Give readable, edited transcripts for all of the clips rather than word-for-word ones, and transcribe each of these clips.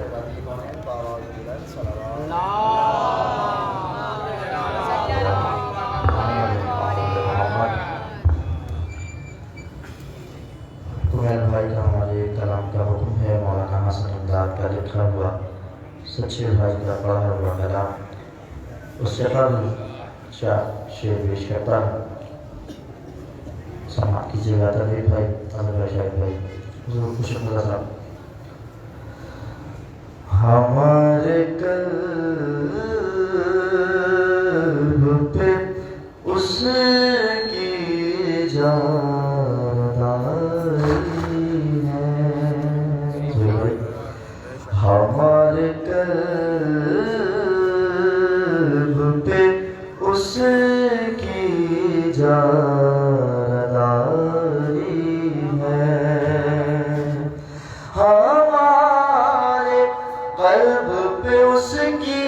شہزادی کونین بآواز بلند صلوات میرے بھائی کا ہمارے کلام کا حکم ہے مولانا حسن امداد کا لکھا ہوا سچے بھائی کا پڑھا ہوا کلام اس سے قبل شعر پیش کرتا ہے سماعت کیجیے گا تبیر بھائی طالب شاہد بھائی حضور خوش اللہ صاحب ہمارے قلب پہ اس کی جانداری ہے ہمارے قلب پہ اس کی جانداری ہے ہمارے قلب پہ اس کی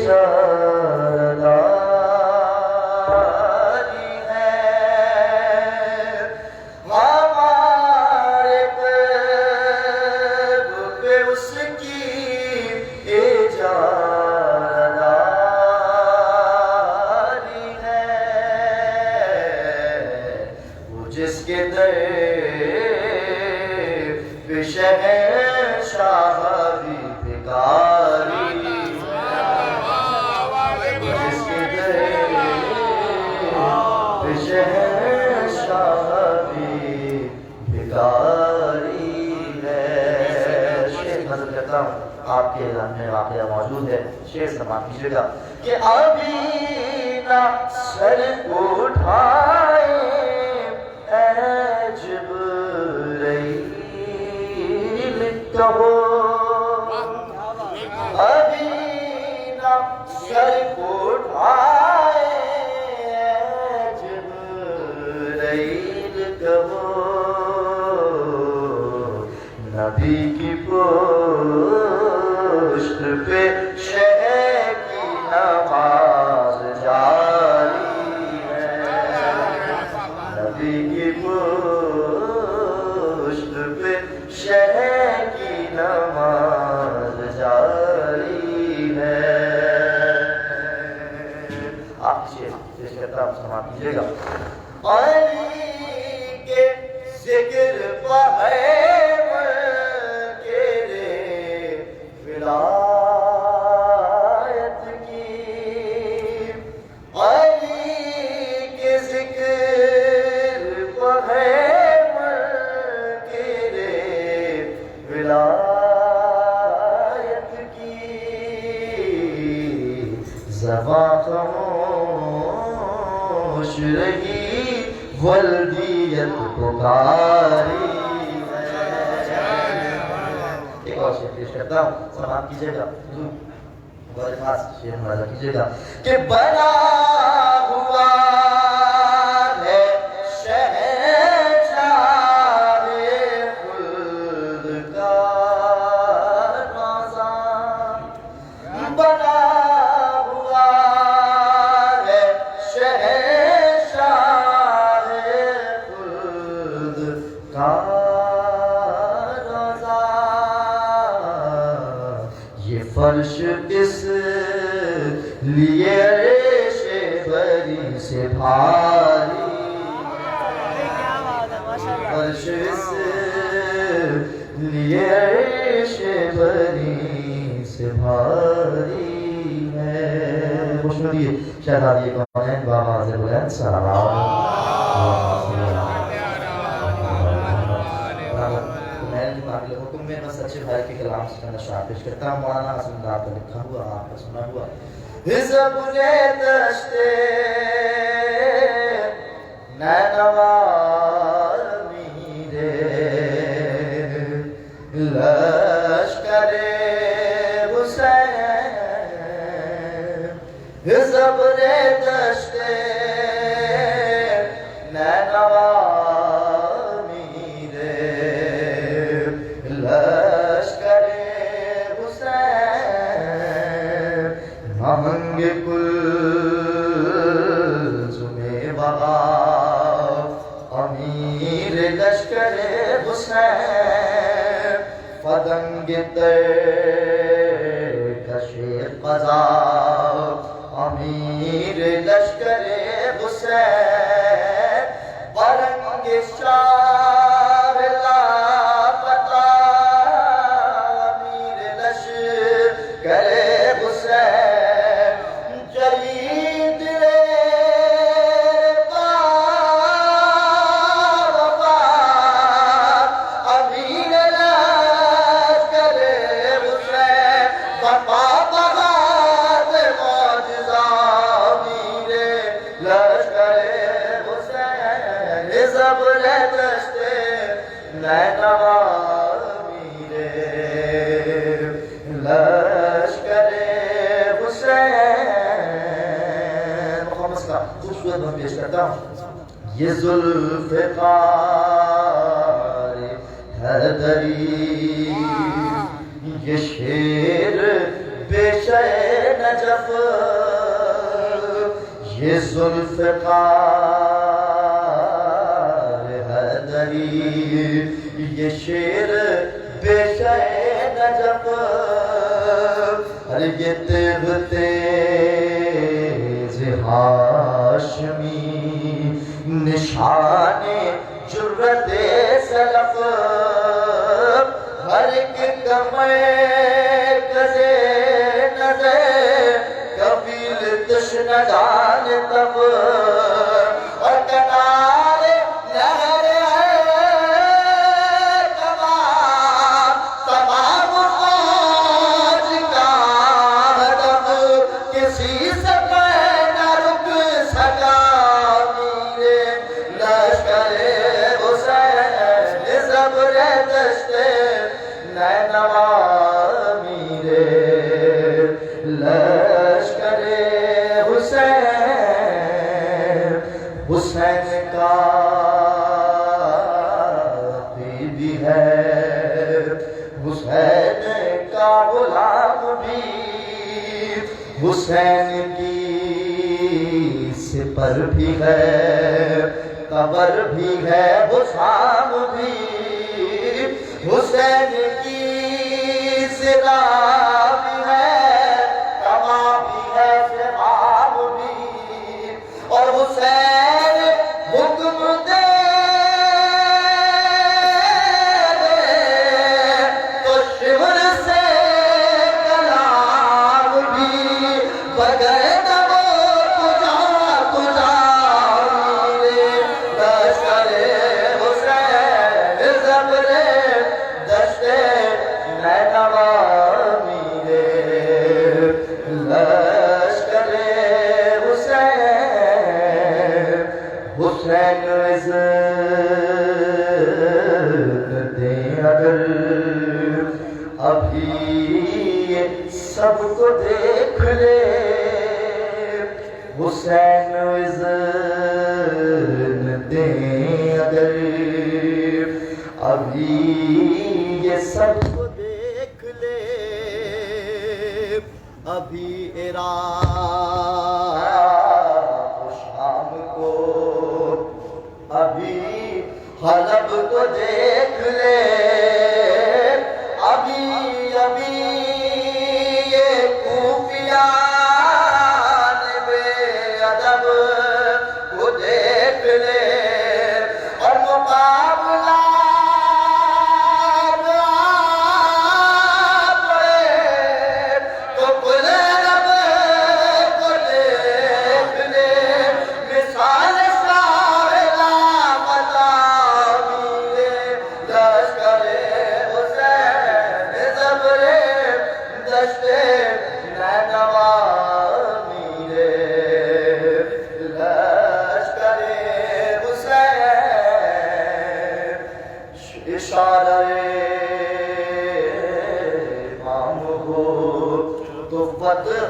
جانداری ہے ہمارے قلب پہ اس کی جانداری ہے وہ جس کے در پہ شہنشاہ بھی بھکاری جس کے در پہ شہنشاہ بھی بھکاری ہے شعر نظر کرتا ہوں آپ کے اعلان میں واقعہ موجود ہے شعر سماعت کیجیے گا کہ ابھی نہ سر اٹھائے اے جبرائیل کہو ابھی نہ سر اٹھائے اے جبرائیل کہو نبی کی پشت پہ شہ کی نماز جاری ہے نبی کی پشت پہ شہ کی نماز جاری ہے آپ سے پیش کرتا ہوں سماعت کیجیے گا علی کے ذکر پر ہے ولایت کی علی کے ذکر پر ہے منکر ولایت کی زبان خاموش رہی ولدیت پکاری پیش کرتا ہوں سماعت کیجیے گا حضور بڑے خاص شعر مراجعہ کیجیے گا کہ بنا ہوا ہے شہنشاہ خلد کا نظام بنا ہوا ہے شہنشاہ خلد کا فرش کس لیے عرش بری سے بھاری فرش اس لیے عرش بری سے بھاری ہے خوش مدیے شہزادی کونین بآواز بلند صلوات حکم میں بس اچھے بھائی کے کلام سے چند اشعار پیش کرتا ہوں مولانا حسن امداد کا لکھا ہوا آپ کا سنا ہوا حزب دشت نینوار میرے لشکر حسین حزب دشت نینوار آہنگ کلثوم وغا امیر لشکر حسین پتنگ کش قضا امیر لشکر حسین برنگ شاہ لاپتہ امیر لشکر حسین جلید پیش کرتا ہوں یہ ذوالفقار حیدری یہ شیر پیشہ نجف یہ ذوالفقار حیدری یہ شیر پیشہ نجف ارے یہ تیغ تیز ہاشمی نشان جرت سلف ہر ایک کمرے نظر قبیل تشنہ جان تب اور کنارے نہر تمام آج کا ہدف کسی سے حسین کا بھی ہے حسین کا غلام بھی حسین کی سپر بھی ہے قبر بھی ہے حسام بھی حسین کی سرا بھی ہے کما بھی ہے فرعاب بھی اور حسین حکم دے تو شور سے کلام بھی بغیر دبو تجا میرے لشکر حسین زبر دشت نینوا میرے لشکر حسین عزت دیں اگر ابھی سب کو دیکھ لے حسین عزت دیں اگر ابھی یہ سب کو دیکھ لے ابھی ابھی حلب کو دیکھ لے ابھی یہ کوفیان بے ادب کو دیکھ لے اور مقابلہ تو کل رب کو دیکھ لے مثال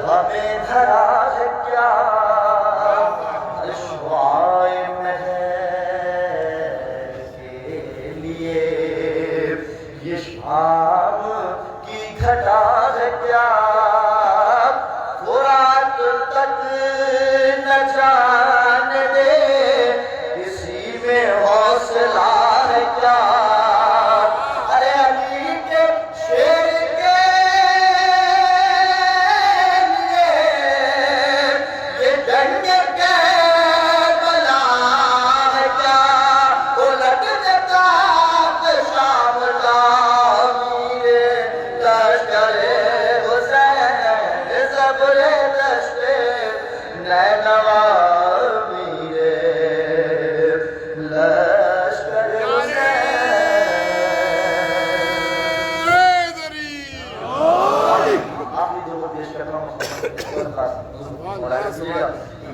ہمیں دھرا ہے کیا رسوائے مہر کے لیے یہ شام کی گھٹا ہے کیا فرات تک نہ جان دے اسی میں حوصلہ ہے کیا ارے علی کے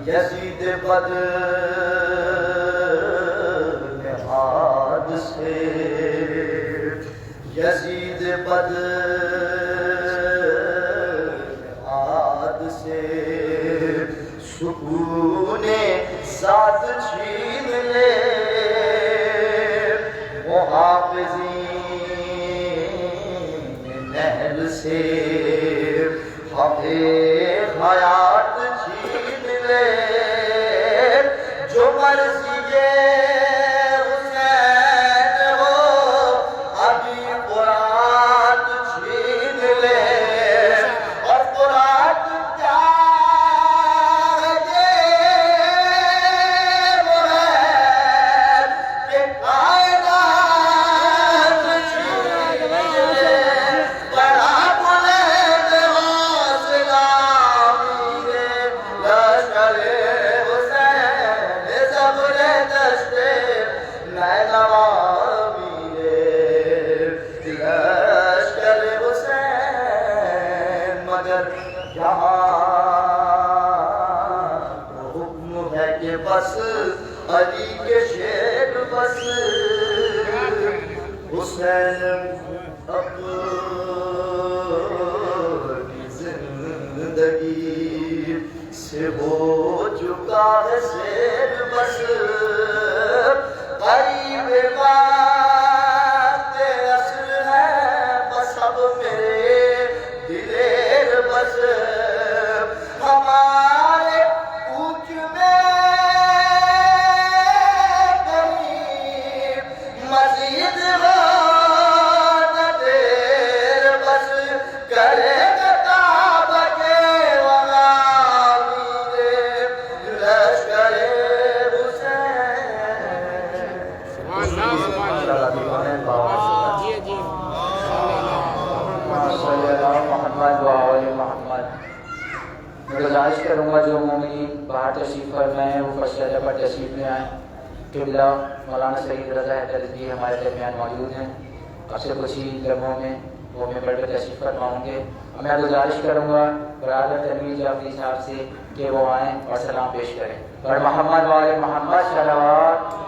یزید بد نہاد سے یزید بد نہاد سے سکون ذات چھین لے محافظین نہل سے حق حیات چھین لے جو مرضی حسین ہو ابھی قرآن چھین لے اور قرآن کیا ہے وہ ہے کہ کائنات چھین لے بڑا بلند حوصلہ میرے لشکر حسین زبر دشت نینوا میرے لشکر حسین مگر یہاں تو حکم ہے کہ بس علی کے شیر بس حسین اپنی زندگی سے ہو چکا ہے سیر بس قریب بات اصل ہے بس اب میرے دلیر بس ہمارے کوچ میں کہیں مزید ہو نہ دیر بس کرے گا کعبہ کے وہاں میرے لشکر میں گزارش کروں گا جو مومنین باہر تشریف فرمائیں وہ فرش درجہ پر تشریف لے آئیں قبلہ مولانا سید رضا حیدر جی ہمارے درمیان موجود ہیں اب سے کچھ ہی لمحوں میں وہ میں بڑھ کر تشریف فرماؤں گے اور میں گزارش کروں گا برادر تنویر جعفری صاحب سے کہ وہ آئیں اور سلام پیش کریں اور محمد والے محمد صلوات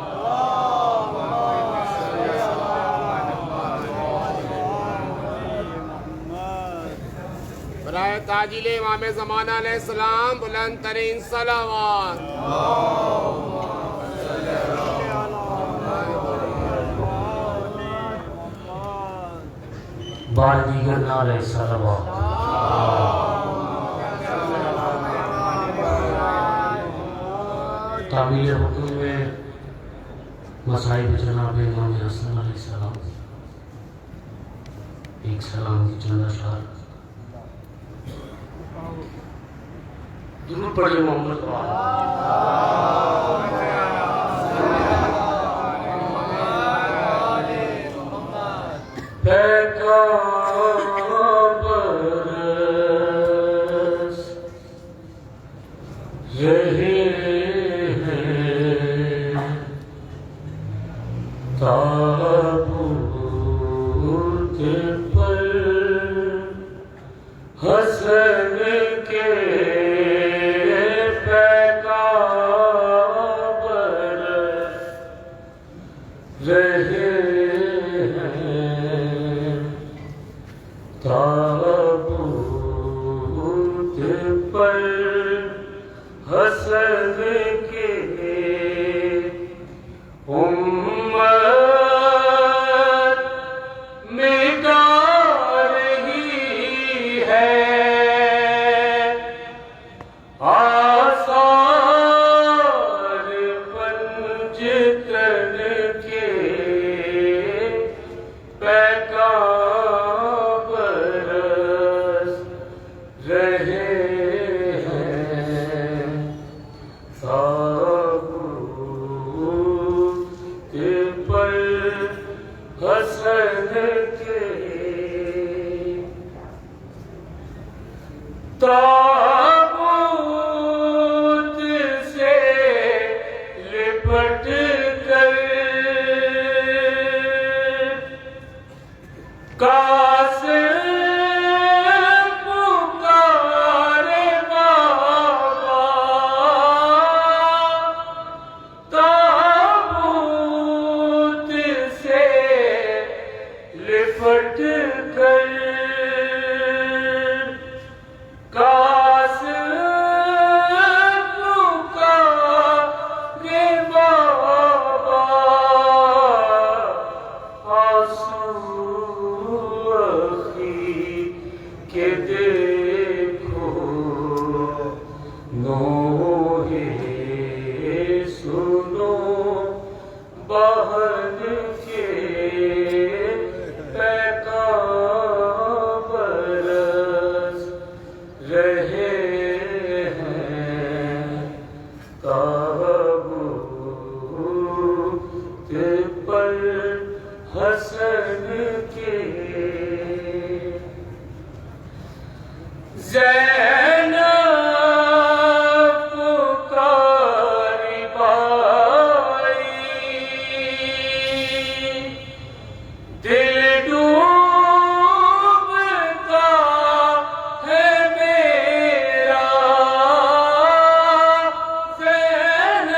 برائے تاجیل امام زمانہ علیہ السلام بلند ترین صلوات بار دیگر علیہ السلام تعمیل حکم میں مصائب جناب امام حسن علیہ السلام ایک سلام کی چند اشعار درود پڑھیے محمد برس رہے ہیں تابوت پر حسن کے رہے ہیں تابوت پر حسن کے امت میں گا رہی ہے آثار پنجتن کے پیکان برس رہے ہیں تابوت پر حسن کے تابوت سے لپٹ کر قاسم پکارے کر کاس پکارے بابا آنسو اخی کے دیکھو نوحے سنو بہن کے پیغام برس رہے ہیں تابوت پر حسن کے زینب پکاری بائی دل ڈوبتا ہے میرا زینب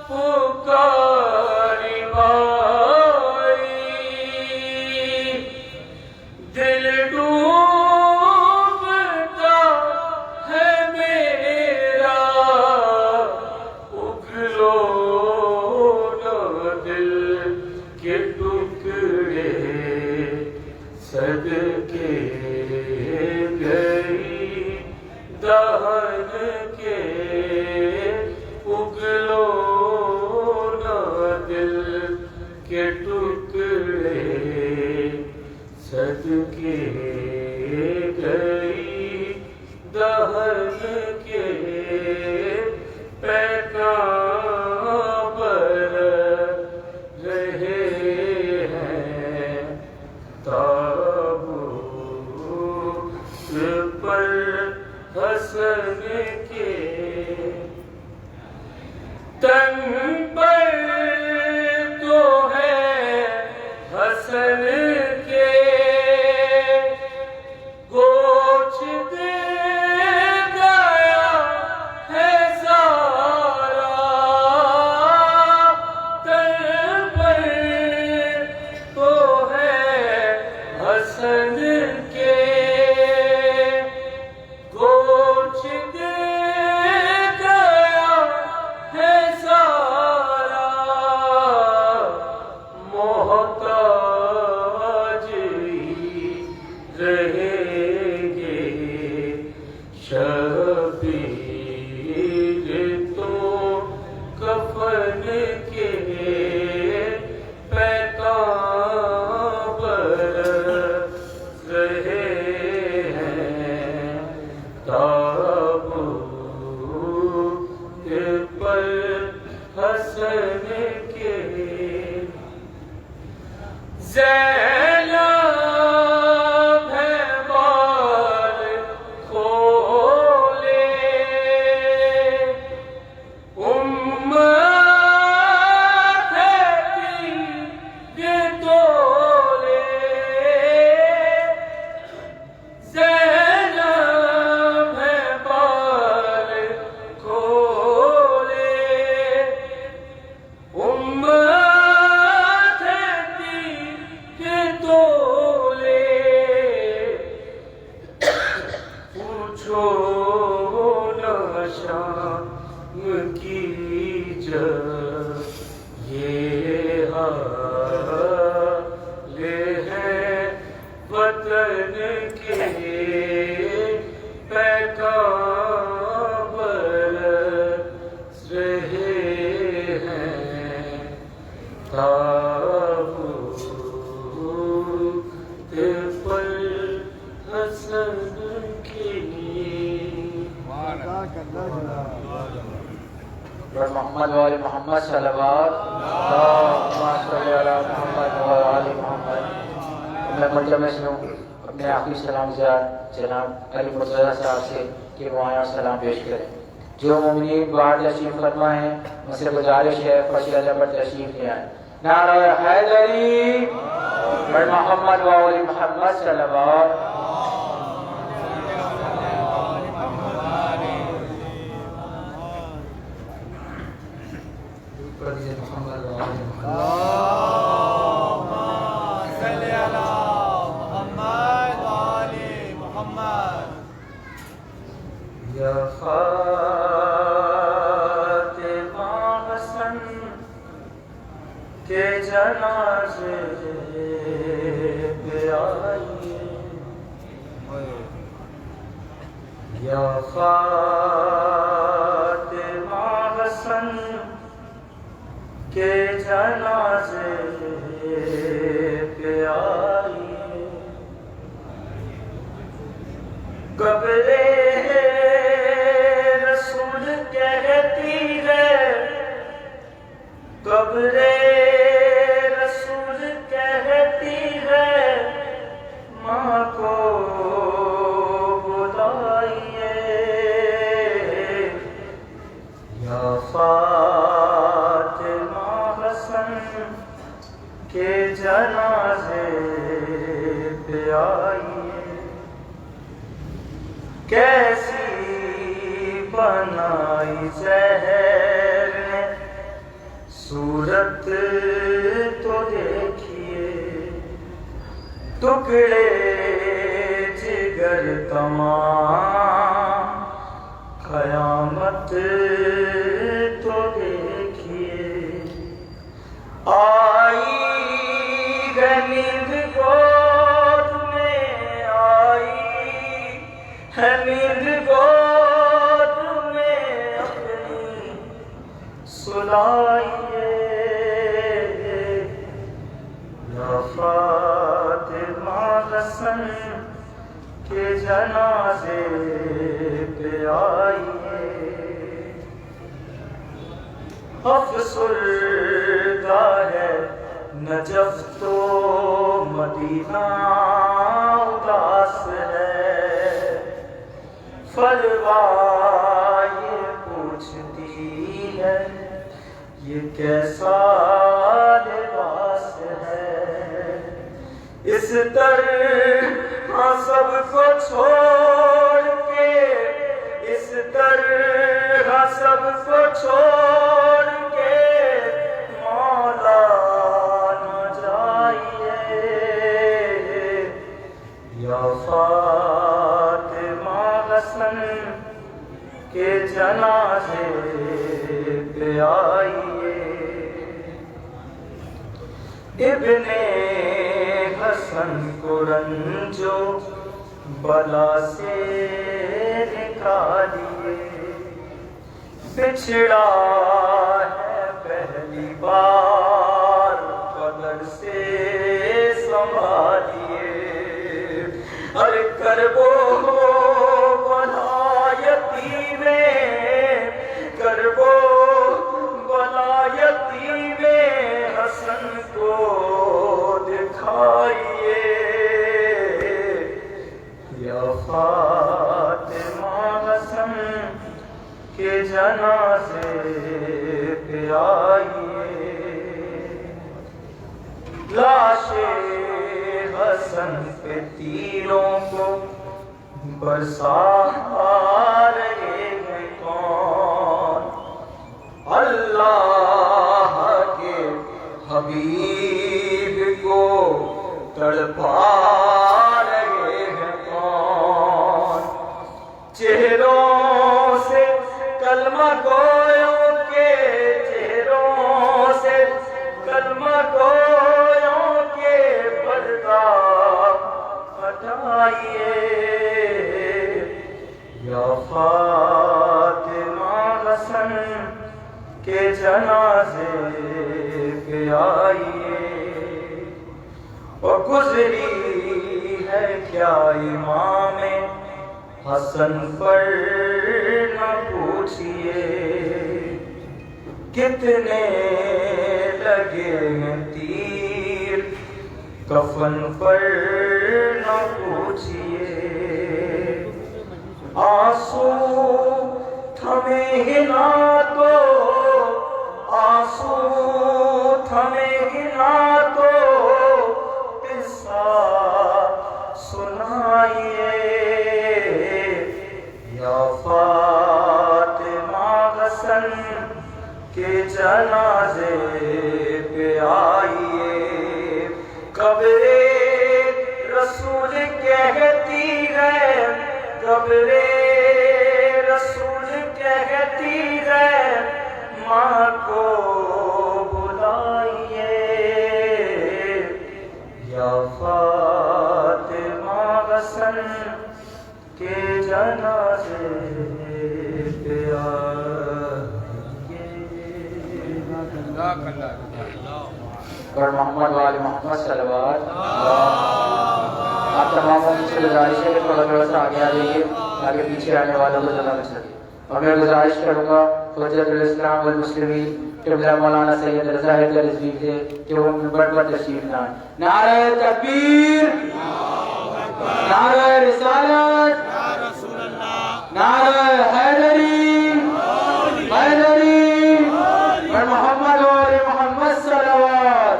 پکاری بائی دل ڈوبتا ہے میرا اگلو نہ دل کے ٹکڑے صدقے گئی دہن کے اگلو نہ دل کے ٹکڑے صدقے گئی دہن کے پیغام برس رہے ہیں تابوت پر حسن کے تن پر تو ہے حسن کے گوچ دے گیا ہے سارا تن پر تو ہے حسن کے گوچ دے گیا ہے سارا محتاج رہیں گے شبیر تو کفن کے پیغام برس رہے ہیں تابوت پر حسن کے زینب ہے بال کھولے امت ہے تین تولے زینب ہے بال کھولے امت ہے تین تولے پوچھو نہ شام کی جب یہ حال ہے وطن کے پیغام برس رہے ہیں تابوت پر حسن کے محمد وآل محمد صلوات اللہم صلی علی محمد وآل محمد. میں ملتمس میں ہوں اپنے آخری سلام زیاد جناب علی مرتضیٰ صاحب سے کہ وہ آیا سلام پیش کریں. جو مومنین باہر تشریف فرما ہیں ان سے گزارش ہے فرش اللہ پر تشریف لے آئیں. نعرہ حیدری بر محمد وآل محمد صلوات. اللهم صل فاطمہ حسن کے جنازے پہ آئیے یا فاطمہ حسن کے جنازے پہ آئیے قبر رسول کہتی ہے قبر رسول کہتی ہے ماں کو بلائیے یا فاطمہ حسن کے جنازے پہ آئیے کیسی بنائی زہر نے صورت تو دیکھیے ٹکڑے جگر تمام قیامت تو دیکھیے آئی ہے نیند گود میں آئی ہے نیند گود میں اپنی سلائیے یا فاطمہ حسن کے جنازے پہ آئیے افسردہ ہے نجف تو مدینہ اداس ہے فروا یہ پوچھتی ہے یہ کیسا لباس ہے اس طرح سب کو چھوڑ کے اس طرح سب کو چھوڑ کے مولا نہ جائیے یا فاطمہ حسن کے جنازے پہ آئیے ابن حسن کو رنجو بلا سے نکالیے بچھڑا ہے پہلی بار قدر سے سنبھالیے ہر کربو ولایتی میں کربو ولایتی میں حسن کو دکھائیے یا فاطمہ حسن کے جنازے پہ آئیے لاش حسن پہ تیروں کو برسا رہے ہیں کون اللہ کے حبیب کو تڑپا رہے ہیں کون چہروں سے کلمہ گویوں کے چہروں سے کلمہ گویوں کے پردہ ہٹائیے یا فاطمہ حسن کے جنازے پہ آئیے اور گزری ہے کیا امام حسن پر نہ پوچھئے کتنے لگے ہیں تیر کفن پر نہ پوچھئے آنسو تھمے ہی نہ تو آنسو تھمے ہی نہ تو قصہ سنائیے یا فاطمہ حسن کے جنازے پہ آئیے قبر رسول کہتی ہے قبر رسول کہتی ہے ماں کو بلائیے یا فاطمہ حسن کے جنازے پہ آئیے اور محمد وآل محمد صلوات آپ تماموں سے گزارش ہے کہ تھوڑا سا آگے آ جائیے تاکہ پیچھے آنے والوں کو جگہ مل سکے اور میں گزارش کروں گا حجت الاسلام والمسلمین قبلہ مولانا سید رضا حیدر رضوی سے کہ وہ منبر پر تشریف لائیں. نعرہ تکبیر، نعرہ رسالت، نعرہ حیدری حیدری اور محمد وآل محمد صلوات.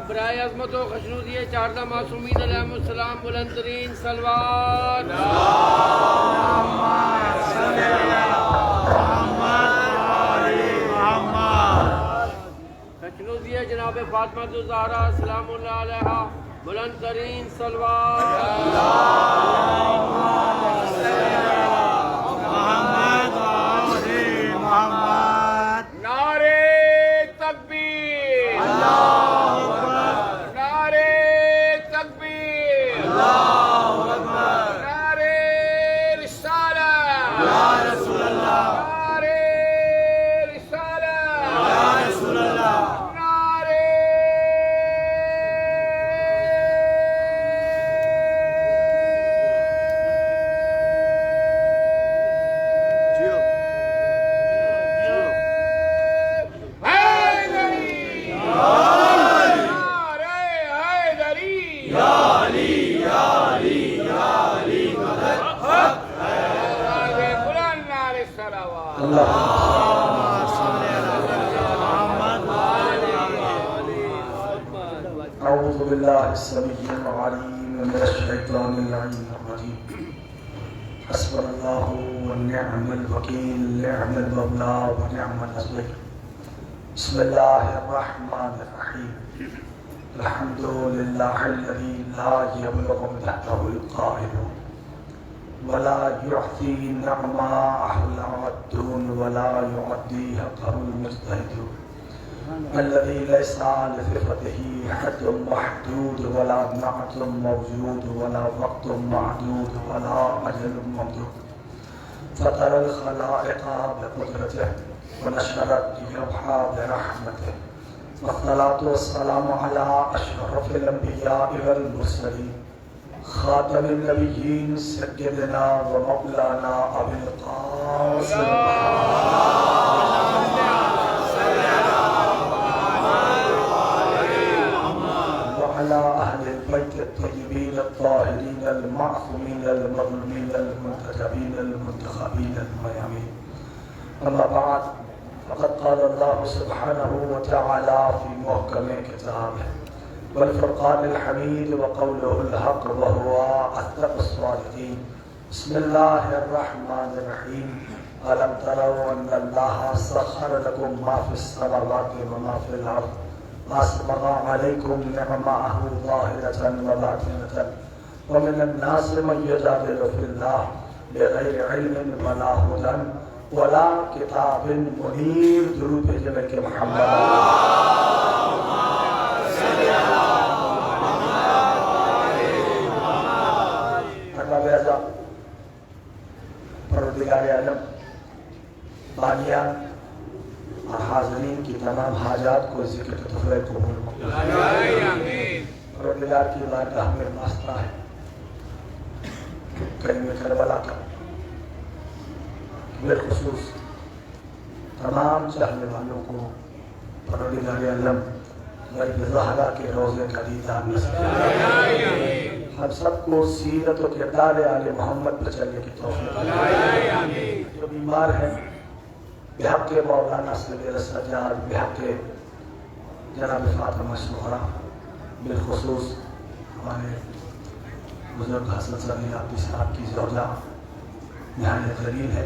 برائے عظمت و خشنودی چاردہ معصومین علیہ السلام بلند ترین صلوات. خشنودی جناب فاطمہ الزہرا سلام اللہ علیہا بلند ترین صلوات. نعرے تکبیر، نعرے تکبیر، نعرے رسالت، نعرے رسالت، نعرے أعوذ بالله السميع العليم من الشيطان اللعين الرجيم. حسبنا الله ونعم الوكيل، نعم المولى ونعم النصير. بسم الله الرحمن الرحيم. الحمد لله الذي لا يبلغ مدحه القائل ولا يعطي نعماءه العادون ولا يعدي حقه المجتهدون، الذي ليس لصفته حد محدود ولا نعت موجود ولا وقت معدود ولا أجل ممدود، فطر الخلائق بقدرته ونشر الضيوح برحمته، والصلاة والسلام على أشرف الأنبياء والمرسلين خاتم النبيين سيدنا ومولانا أبي القاسم وعلى أهل البيت الطيبين الطاهرين المعصومين المظلومين المنتجبين المنتخبين الميامين. أما بعد، فقد قال الله سبحانه وتعالى في محكم كتابه والفرقان الحميد وقوله الحق وهو أصدق الصادقين. بسم الله الرحمن الرحيم. ألم تروا أن الله سخر لكم ما في السماوات وما في الأرض وأسبغ عليكم نعمه ظاهرة وباطنة ومن الناس من يجادل في الله بغير علم ولا هدى ولا کتاب منیر. درود بھیجنے کے محمد اقبال اعظم پروردگار عالم بانیان اور حاضرین کی تمام حاجات کو ذکر کے تحفے قبول پروردگار کی بارگاہ میں واسطہ ہے کلمہ کربلا کا بالخصوص تمام چاہنے والوں کو پروردگار عالم غیب زہرا کے روزے کا دیدار نصیب فرمائے. ہم سب کو سیرت و کردار آل محمد پر چلنے کی توفیق عطا. جو بیمار ہیں بحق مولانا سید السجاد، بحق جناب فاطمہ الزہرا، بالخصوص ہمارے بزرگ حسن صلی عبدالسلام کی زوجہ نہایت ذلیل ہے،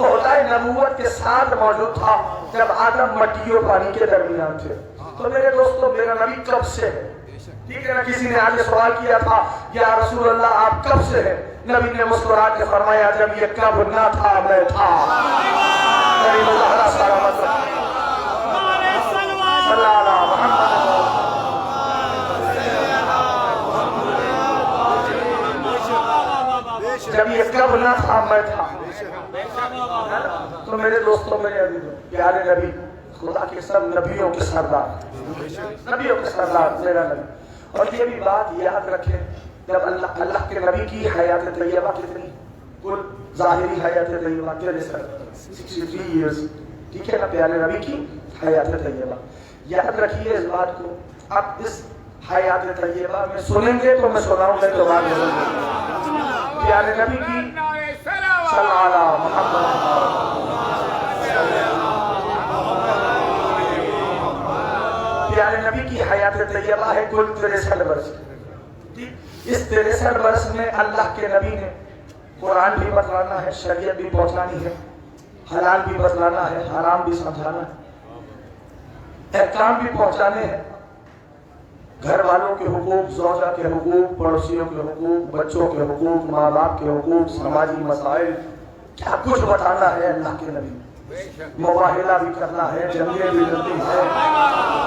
عہدہ نبوت کے ساتھ موجود تھا جب آدم مٹی اور پانی کے درمیان تھے۔ تو میرے دوستو میرا نبی کب سے ہے؟ ٹھیک ہے نا، کسی نے آگے سوال کیا تھا یا رسول اللہ آپ کب سے ہیں؟ نبی نے مسکرا کے فرمایا جب یہ کب نہ تھا میں تھا۔ کریم اللہ سارا مطلب صلی اللہ علیہ محمد۔ جب یہ کب نہ تھا میں تھا۔ تو میرے دوستوں میرے عزیزوں پیارے نبی خدا کے سب نبیوں کے سردار، نبیوں کے سردار میرا نبی۔ اور یہ بھی بات یاد رکھیں جب اللہ کے نبی کی حیات طیبہ کتنی کل ظاہری حیات طیبہ کے 63 ایئرز، ٹھیک ہے نا، پیارے نبی کی حیات طیبہ یاد رکھیے اس بات کو۔ اب اس حیات طیبہ میں سنیں گے تو میں سناؤں گا تو بات بولوں گے پیارے نبی کی صلی اللہ علیہ محمد۔ پیارے نبی کی حیات طیبہ ہے کل 63 برس۔ اس 63 برس میں اللہ کے نبی نے قرآن بھی بتلانا ہے، شریعت بھی پہنچانی ہے، حلال بھی بتلانا ہے، حرام بھی سمجھانا ہے، احکام بھی پہنچانے ہیں، گھر والوں کے حقوق، زوجہ کے حقوق، پڑوسیوں کے حقوق، بچوں کے حقوق، ماں باپ کے حقوق، سماجی مسائل، کیا کچھ بتانا ہے اللہ کے نبی۔ مباہلہ بھی کرنا ہے، جنگیں بھی لڑنی ہے،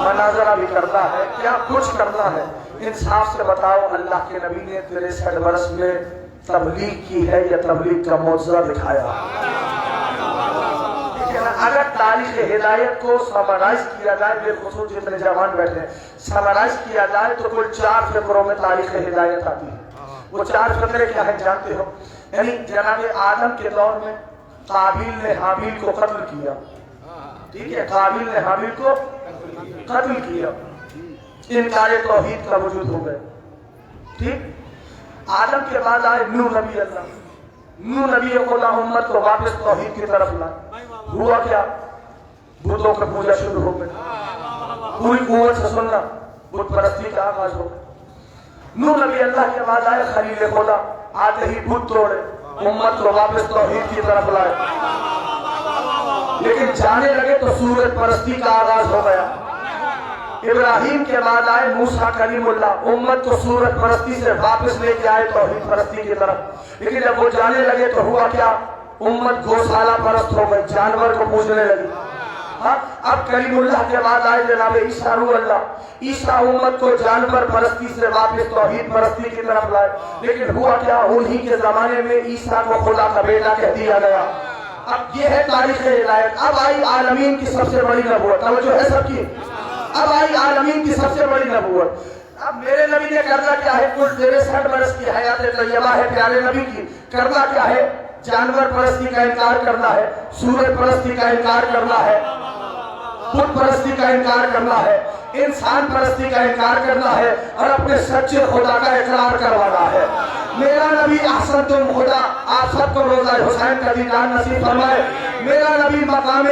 مناظرہ بھی کرنا ہے، کیا کچھ کرنا ہے۔ انصاف سے بتاؤ اللہ کے نبی نے 63 برس میں تبلیغ کی ہے یا تبلیغ کا معجزہ دکھایا؟ اگر تاریخ ہدایت کو سمرائز کیا جائے، بالخصوص جتنے جوان بیٹھے ہیں، سمرائز کیا جائے تو کل 4 فقروں میں تاریخ ہدایت آتی ہے۔ وہ 4 فقرے کیا ہیں جانتے ہو؟ یعنی جناب آدم کے دور میں قابیل نے حابیل کو قتل کیا، ٹھیک ہے، قابیل نے حابیل کو قتل کیا، انکار توحید کا وجود ہو گئے، ٹھیک۔ آدم کے بعد آئے نوح نبی اللہ، نوح نبی خدا امت کو واپس توحید کی طرف لائے۔ ہوا کیا؟ بتوں کا پوجا شروع ہو گئی، پوری قوت سے سننا، بت پرستی کا آغاز ہو گیا۔ نوح نبی اللہ کے بعد آئے خلیل خدا، آتے ہی بت توڑے، امت کو واپس توحید کی طرف لائے، لیکن جانے لگے تو سورت پرستی کا آغاز ہو گیا۔ ابراہیم کے بعد آئے موسیٰ کلیم اللہ، امت کو سورت پرستی سے واپس لے کے آئے توحید پرستی کی طرف، لیکن جب وہ جانے لگے تو ہوا کیا؟ امت گوشالہ پرست ہو گئی، جانور کو پوجنے لگی۔ اب کلیم اللہ کے بعد آئے جناب عیسیٰ روح اللہ، عیسیٰ امت کو جانور پرستی سے واپس توحید پرستی کی طرف لائے، لیکن ہوا کیا؟ انہی کے زمانے میں عیسیٰ کو خدا کا بیٹا کہہ دیا گیا۔ اب یہ ہے تاریخ ہدایت۔ اب آئی عالمین کی سب سے بڑی نبوت، توجہ ہے سب کی؟ اب آئی عالمین کی سب سے بڑی نبوت۔ اب میرے نبی نے کرنا کیا ہے؟ کل 63 برس کی حیات طیبہ ہے پیارے نبی کی، کرنا کیا ہے؟ جانور پرستی کا انکار کرنا ہے، سورت پرستی کا انکار کرنا ہے، بت پرستی کا انکار کرنا ہے، انسان پرستی کا انکار کرنا ہے، اور اپنے سچے خدا کا اقرار کروانا ہے۔ میرا نبی احسن تم خدا، آپ سب کو روزہ حسین کا دیدار نصیب فرمائے۔ میرا نبی مقام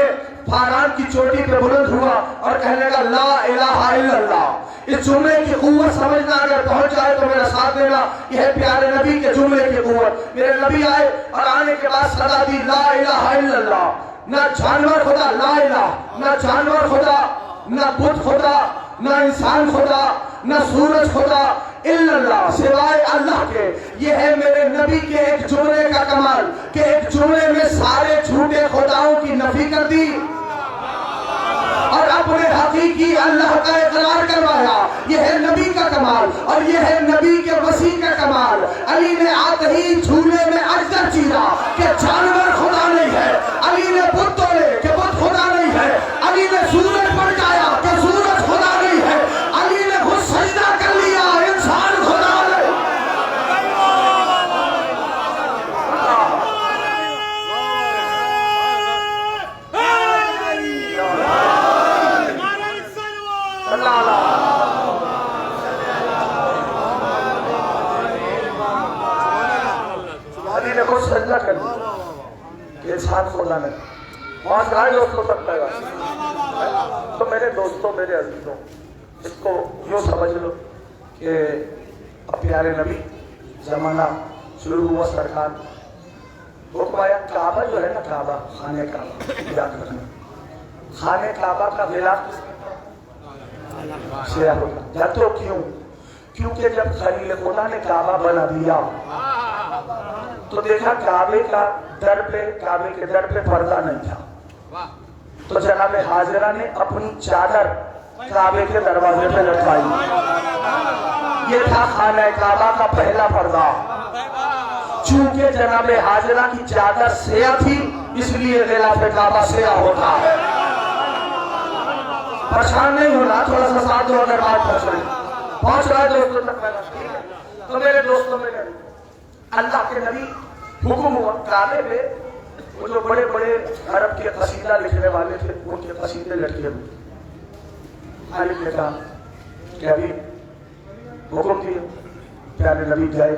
فاران کی چوٹی پہ بلند ہوا اور کہنے کا لا الہ الا اللہ۔ اس جملے کی قوت سمجھنا، اگر پہنچ جائے تو میرا ساتھ دینا، یہ ہے پیارے نبی کے جملے کی قوت۔ میرے نبی آئے اور آنے کے بعد صدا دی لا الہ الا اللہ، نہ جانور خدا لا الہ، نہ جانور خدا، نہ بت خدا، نہ انسان خدا، نہ سورج خدا الا اللہ، سوائے اللہ کے۔ یہ ہے میرے نبی کے ایک جملے کا کمال کہ ایک جملے میں سارے جھوٹے خداؤں کی نفی کر دی اور اپنے حقیقی اللہ کا اقرار کروایا۔ یہ ہے نبی کا کمال اور یہ ہے نبی کے وسیع کا کمال۔ علی نے آتے ہی جھولے میں اجدر چیرا کہ جانور خدا نہیں ہے، علی نے بت توڑے کہ بت خدا نہیں ہے، علی نے سورج پلٹایا کہ سورج خدا نہیں ہے، علی نے خود سجدہ کر لیا انسان خدا نہیں۔ علی نے خود سجدہ کر لیا کہ انسان خدا نہیں۔ پہنچ رہا ہے دوستوں تک پیغام؟ تو میرے دوستوں میرے عزیزوں، اس کو یوں سمجھ لو کہ اب پیارے نبی زمانہ شروع ہوا، سرکار حکم آیا کعبہ جو ہے نا کعبہ خانہ کعبہ یاد رکھنا خانہ کعبہ کا غلاف کس نے سیاہ ہوگا جانتے ہو کیوں کیونکہ جب خلیل خدا نے کعبہ بنا دیا تو دیکھا کعبے کے در پہ پردہ نہیں تھا تو جناب حاضرہ نے اپنی چادر کعبے کے دروازے پہ لٹکائی یہ تھا خانہ کعبہ کا پہلا پردہ چونکہ جناب حاضرہ کی چادر سیاہ تھی اس لیے غلاف کعبہ سیاہ ہوتا ہے پریشان نہیں ہونا تھوڑا سا ساتھ دو اگر بات پہنچ رہا ہے دوستوں تک میرا تو میرے دوستوں میں اللہ کے نبی حکم ہوا کعبے پہ وہ جو بڑے بڑے عرب کے قصیدہ لکھنے والے تھے ان کے قصیدے لٹکے ہوئے عالم نے کہا کہ ابھی حکم دیا پیارے نبی جائے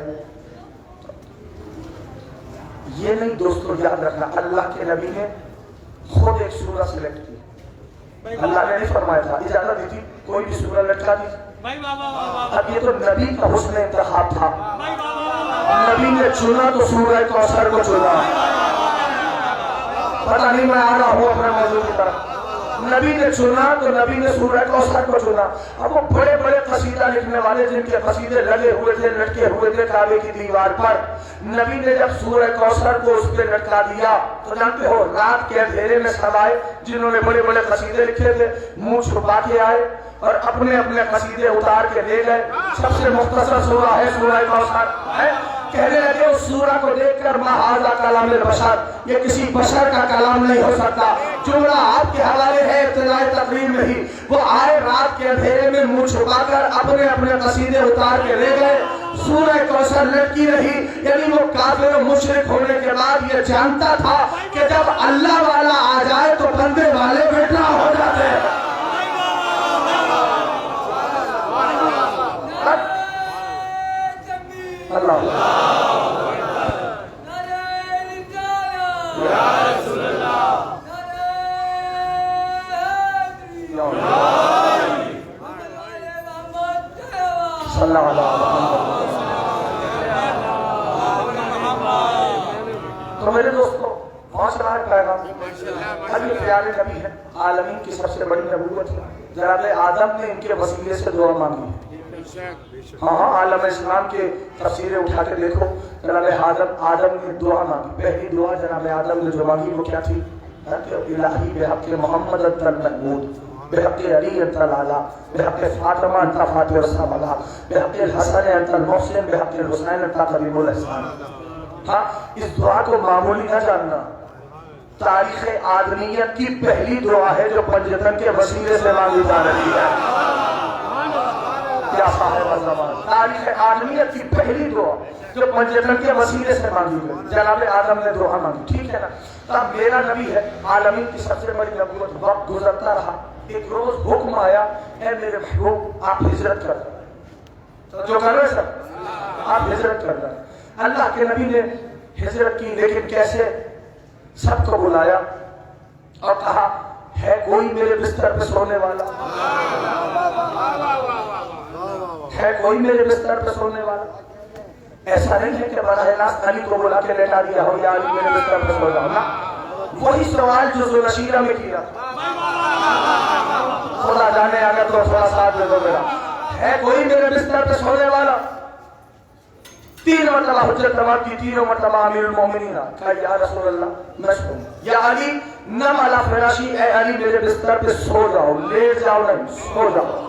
یہ نہیں دوستوں یاد رکھنا اللہ کے نبی نے خود ایک سورہ سلیکٹ کی اللہ نے نہیں فرمایا تھا اجازت دی تھی کوئی بھی سورہ لٹکا دی اب یہ تو نبی کا حسن انتخاب تھا نبی نے چنا تو سورہ کوثر کو چنا پتہ نہیں میں آ رہا ہوں اپنے موضوع کی طرف نبی نے چنا تو نبی نے سورہ کوثر کو چنا اب وہ بڑے بڑے قصیدہ لکھنے والے جن کے قصیدے لگے ہوئے تھے لٹکے ہوئے تھے کعبے کی دیوار پر نبی نے جب سورہ کوثر کو اس پہ لٹکا دیا تو جانتے ہو رات کے اندھیرے میں سب آئے جنہوں نے بڑے بڑے قصیدے لکھے تھے منہ چھپا کے آئے اور اپنے اپنے قصیدے اتار کے لے گئے سب سے مختصر سورہ ہے سورہ کوثر ہے کہنے لگے اس سورہ کو دیکھ کر ما ھذا کلام البشر یہ کسی بشر کا کلام نہیں ہو سکتا جملہ آپ کے حوالے ہے ابتدائی تقریر میں ہی وہ آئے رات کے اندھیرے میں منہ چھپا کر اپنے اپنے قصیدے اتار کے لے گئے سورہ کوثر لٹکی رہی یعنی وہ کافر و مشرک ہونے کے بعد یہ جانتا تھا کہ جب اللہ والا آ جائے تو بندے والے بیٹھا ہو جاتے ہیں اللہ صلی اللہ علیہ تو میرے دوستو پہنچ رہا ہے پیغام اب یہ پیارے نبی ہے عالمین کی سب سے بڑی نبوت ہے جناب آدم نے ان کے وسیلے سے دعا مانگی ہاں عالم اسلام کے تفسیریں اٹھا کے دیکھو جناب آدم نے دعا مانگی پہلی دعا جناب آدم نے جو مانگی وہ کیا تھی الہی بحق محمد انت المحمود بحق علی انت العلا بحق فاطمہ انت فاتح السماء بحق الحسن انت المحسن بحق الحسین انت قریم الاحسان ہاں اس دعا کو معمولی نہ جاننا تاریخ آدمیت کی پہلی دعا ہے جو پنجتن کے وسیلے سے مانگی جا رہی ہے کیا صاحب الزمان تاریخ آدمیت کی پہلی دعا جو پنجتن کے وسیلے سے مانگی گئی جناب آدم نے دعا مانگی ٹھیک ہے نا تب میرا نبی ہے عالمین کی سب سے بڑی نبوت وقت گزرتا رہا ایک روز حکم آیا اے میرے محبوب آپ ہجرت کر دیں جو کر رہے سب آپ ہجرت کر دیں اللہ کے نبی نے ہجرت کی لیکن کیسے سب کو بلایا اور کہا ہے کوئی میرے بستر پہ سونے والا ہے کوئی میرے بستر پہ سونے والا ایسا نہیں ہے کہ براہ راست علی کو بلا کے لیٹا دیا ہو یا علی میرے بستر پہ سو جاؤ نا وہی سوال جو ذوالشیرہ میں کیا خدا جانے اگر تو تھوڑا ساتھ دے دو میرا ہے کوئی میرے بستر پہ سونے والا 3 مرتبہ حجت تمام کی 3 مرتبہ امیر المومنین کہا یا رسول اللہ میں سو یا علی نم علی فراشی اے علی میرے بستر پہ سو جاؤ لیٹ جاؤ نہیں سو جاؤ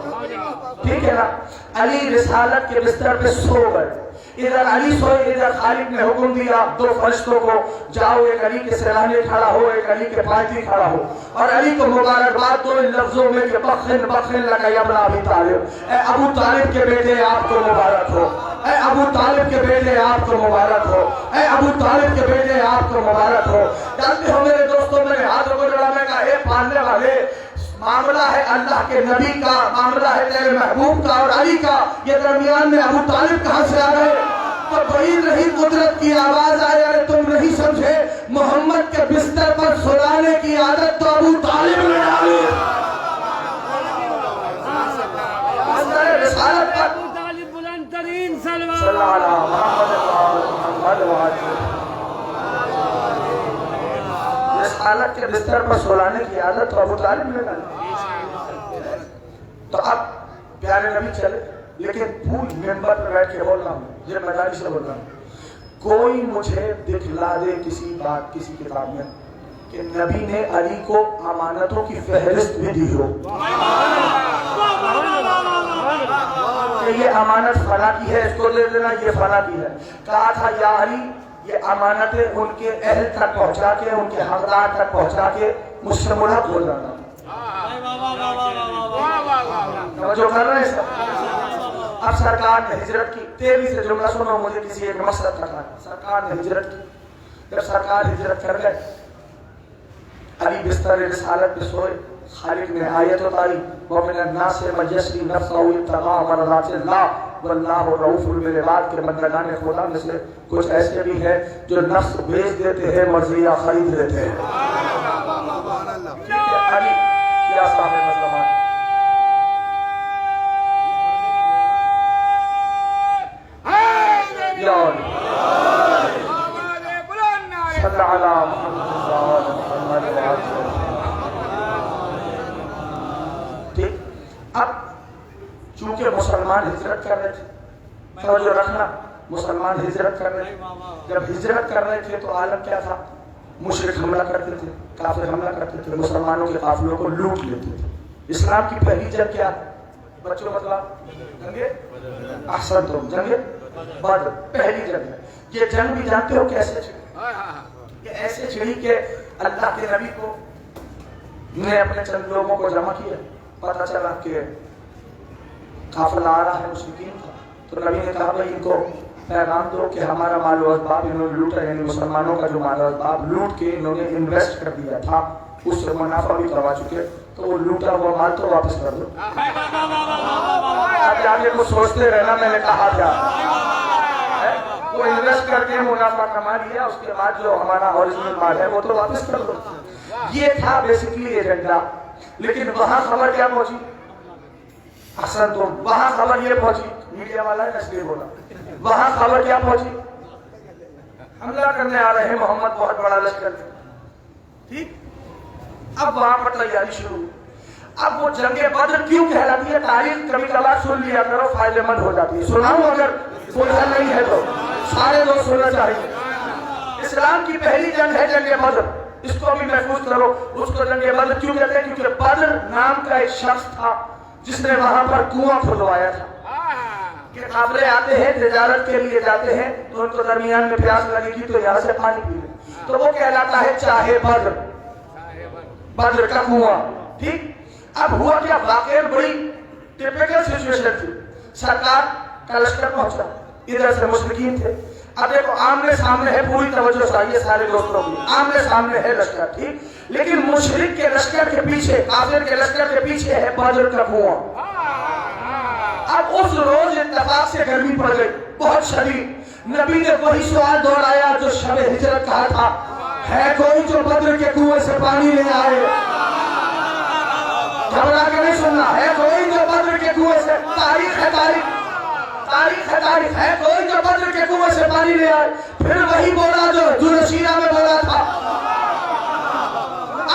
ٹھیک ہے نا علی رسالت کے بستر پہ سو گئے ادھر علی سوئے ادھر خالق نے حکم دیا 2 فرشتوں کو جاؤ ایک علی کے سرانے کھڑا ہو ایک علی کے پاتی کھڑا ہو اور علی کو مبارکباد دو ان لفظوں میں کہ بخن بخن لکا یبن ابی طالب اے ابو طالب کے بیٹے آپ کو مبارک ہو اے ابو طالب کے بیٹے آپ کو مبارک ہو اے ابو طالب کے بیٹے آپ کو مبارک ہو جانتے ہو میرے دوستوں میں ہاتھوں کو جڑانے کا اے پالنے والے معاملہ ہے اللہ کے نبی کا معاملہ ہے تیرے محبوب کا اور علی کا یہ درمیان میں ابو طالب کہاں سے آ گئے تو بعید نہیں قدرت کی آواز آئے ارے تم نہیں سمجھے محمد کے بستر پر سلانے کی عادت تو ابو طالب نے ڈالی رسالت پر ابو طالب بلند ترین سلوات صلی اللہ علیہ محمد رسالت کے بستر پر سلانے کی عادت تو ابو طالب نے ڈالی. تو اب پیارے نبی چلے، لیکن پھول ممبر پر بیٹھ کے بول رہا ہوں، یہ مداری سے بول رہا ہوں، کوئی مجھے دکھلا دے کسی بات کسی کتاب میں کہ نبی نے علی کو امانتوں کی فہرست بھی دی ہو کہ یہ امانت فلاں کی ہے، اس کو لے لینا، یہ فلاں کی ہے. کہا تھا یا علی یہ امانتیں ان کے اہل تک پہنچا کے، ان کے حقدار تک پہنچا کے مجھ سے ملحق ہو جانا. جو کر رہے ہیں سب. اب سرکار نے ہجرت کی. تیزی سے جملہ سنو، مجھے کسی ایک مقصد تک آئے. سرکار نے ہجرت کی. جب سرکار ہجرت کر گئے، علی بستر رسالت پہ سوئے. خالق نے آیت اتاری، وَمِنَ النَّاسِ مَن يَشْرِي نَفْسَهُ ابْتِغَاءَ مَرْضَاتِ اللَّهِ وَاللَّهُ رَءُوفٌ بِالْعِبَادِ کے بندگان خدا میں سے کچھ ایسے بھی ہیں جو نفس بیچ دیتے ہیں، مرضیہ خرید لیتے ہیں. علی یا صاحب مسلمان، یا علی صلی علی محمد. ٹھیک. اب چونکہ مسلمان ہجرت کر رہے تھے، توجہ رکھنا، مسلمان ہجرت کر رہے تھے. جب ہجرت کر رہے تھے تو عالم کیا تھا؟ مشرک حملہ کرتے تھے، کافر حملہ کرتے تھے، مسلمانوں کے قافلوں کو لوٹ لیتے تھے. اسلام کی پہلی جنگ کیا ہے بچوں؟ مطلب جنگ احسن تم جنگ بدر پہلی جنگ ہے. یہ جنگ بھی جانتے ہو کیسے چھڑی؟ یہ ایسے چھڑی کہ اللہ کے نبی کو نے اپنے چند لوگوں کو جمع کیا. پتہ چلا کہ قافلہ آ رہا ہے مشرکین کا، تو نبی نے کہا بھائی ان کو پیغام دو کہ ہمارا مال و اسباب انہوں نے لوٹا، یعنی مسلمانوں کا جو مال و اسباب لوٹ کے انہوں نے انویسٹ کر دیا تھا، اس سے منافع بھی کروا چکے، تو وہ لوٹا ہوا مال تو واپس کر دو. اب آگے کچھ سوچتے رہنا، میں نے کہا کیا وہ انویسٹ کر کے منافع کما لیا، اس کے بعد جو ہمارا اوریجنل مال ہے وہ تو واپس کر دو. یہ تھا بیسیکلی ایجنڈا. لیکن وہاں خبر کیا پہنچی؟ احسن تم. وہاں خبر یہ پہنچی، میڈیا والا ہے اس لیے بولا، وہاں خبر کیا پہنچی؟ حملہ کرنے آ رہے ہیں محمد، بہت بڑا لشکر. ٹھیک. اب وہاں پر تیاری شروع. اب وہ جنگ بدر کیوں کہلاتی ہے؟ تاریخ کبھی کبھار سن لیا کرو، فائدہ مند ہو جاتی ہے. سناؤں اگر کوئی حل نہیں ہے تو سارے لوگ سننا چاہیے. اسلام کی پہلی جنگ ہے جنگ بدر، اس کو بھی محفوظ کرو. اس کو جنگ بدر کیوں کہتے ہیں؟ کیونکہ بدر نام کا ایک شخص تھا جس نے وہاں پر کنواں کھدوایا تھا کہ قافلے آتے ہیں تجارت کے لیے جاتے ہیں تو ان کو درمیان میں پیاس لگے گی تو یہاں سے پانی پی لیں، تو وہ کہلاتا ہے چاہے بدر، بدر کا کنواں. ٹھیک. اب ہوا کیا؟ واقعی بڑی ٹپیکل سچویشن تھی. سرکار کا لشکر پہنچا، ادھر سے مشرکین تھے. اب دیکھو آمنے سامنے ہے، پوری توجہ چاہیے سارے دوستوں کی، آمنے سامنے ہے لشکر. ٹھیک. لیکن مشرک کے لشکر کے پیچھے، کافر کے لشکر کے پیچھے ہے بدر کا کنواں. اب اس روز اتفاق سے گرمی پڑ گئی بہت شدید. نبی نے وہی سوال دہرایا جو شب ہجرت کہا تھا، ہے کوئی جو بدر کے کنویں سے پانی لے آئے؟ گھبرا کے نہیں سننا. ہے کوئی جو بدر کے کنویں سے، تاریخ ہے تاریخ، تاریخ ہے تاریخ، ہے کوئی جو بدر کے کنویں سے پانی لے آئے؟ پھر وہی بولا جو ذوالشیرہ میں بولا تھا.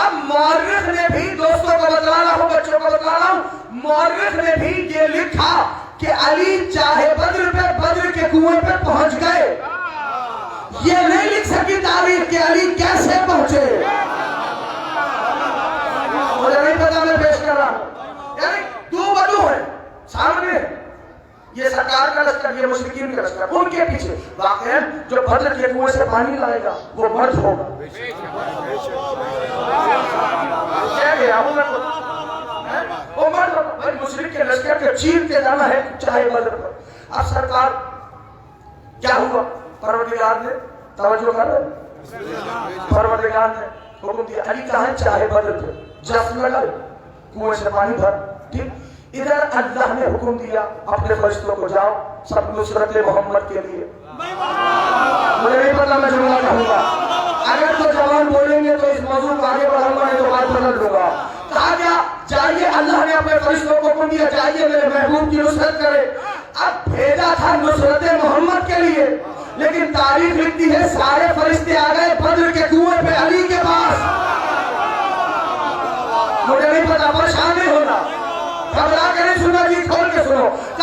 اب مورخ نے بھی، دوستوں کو بتلا رہا ہوں، بچوں کو بتلا رہا ہوں، مورخ نے بھی یہ لکھا کہ علی چاہے بدر پہ، بدر کے کنویں پہ پہنچ گئے. یہ نہیں لکھ سکی تاریخ کہ علی کیسے پہنچے. مجھے نہیں پتا، میں پیش کر رہا ہوں. یعنی دو بدو ہیں سامنے، یہ سرکار کا لشکر، یہ مشرکین کا لشکر، ان کے پیچھے واقعی جو بدر کے کنویں سے پانی لائے گا وہ مرد ہوگا. کہہ گیا ہوں میں وہ مرد ہوگا. بھائی مشرک کے لشکر کے چیر کے جانا ہے چاہے بدر پر. اب سرکار کیا ہوا؟ پروردگار نے، توجہ کر رہے، پروردگار نے حکم دیا علی کہاں ہے؟ چاہے بدر پہ. جفت لگائے، کنویں سے پانی بھر. ٹھیک. ادھر اللہ نے حکم دیا اپنے فرشتوں کو جاؤ سب نصرت محمد کے لیے. مجھے نہیں پتا میں جملہ کہوں گا، اگر تو جوان بولیں گے تو اس موضوع کو آگے بڑھاؤں گا، نہیں تو بات بدل لوں گا. کہا گیا جائیے، اللہ نے اپنے فرشتوں کو حکم دیا جائیے میرے محبوب کی نصرت کرے. اب بھیجا تھا نصرت محمد کے لیے، لیکن تاریخ لکھتی ہے سارے فرشتے آ گئے بدر کے کنویں پہ علی کے پاس.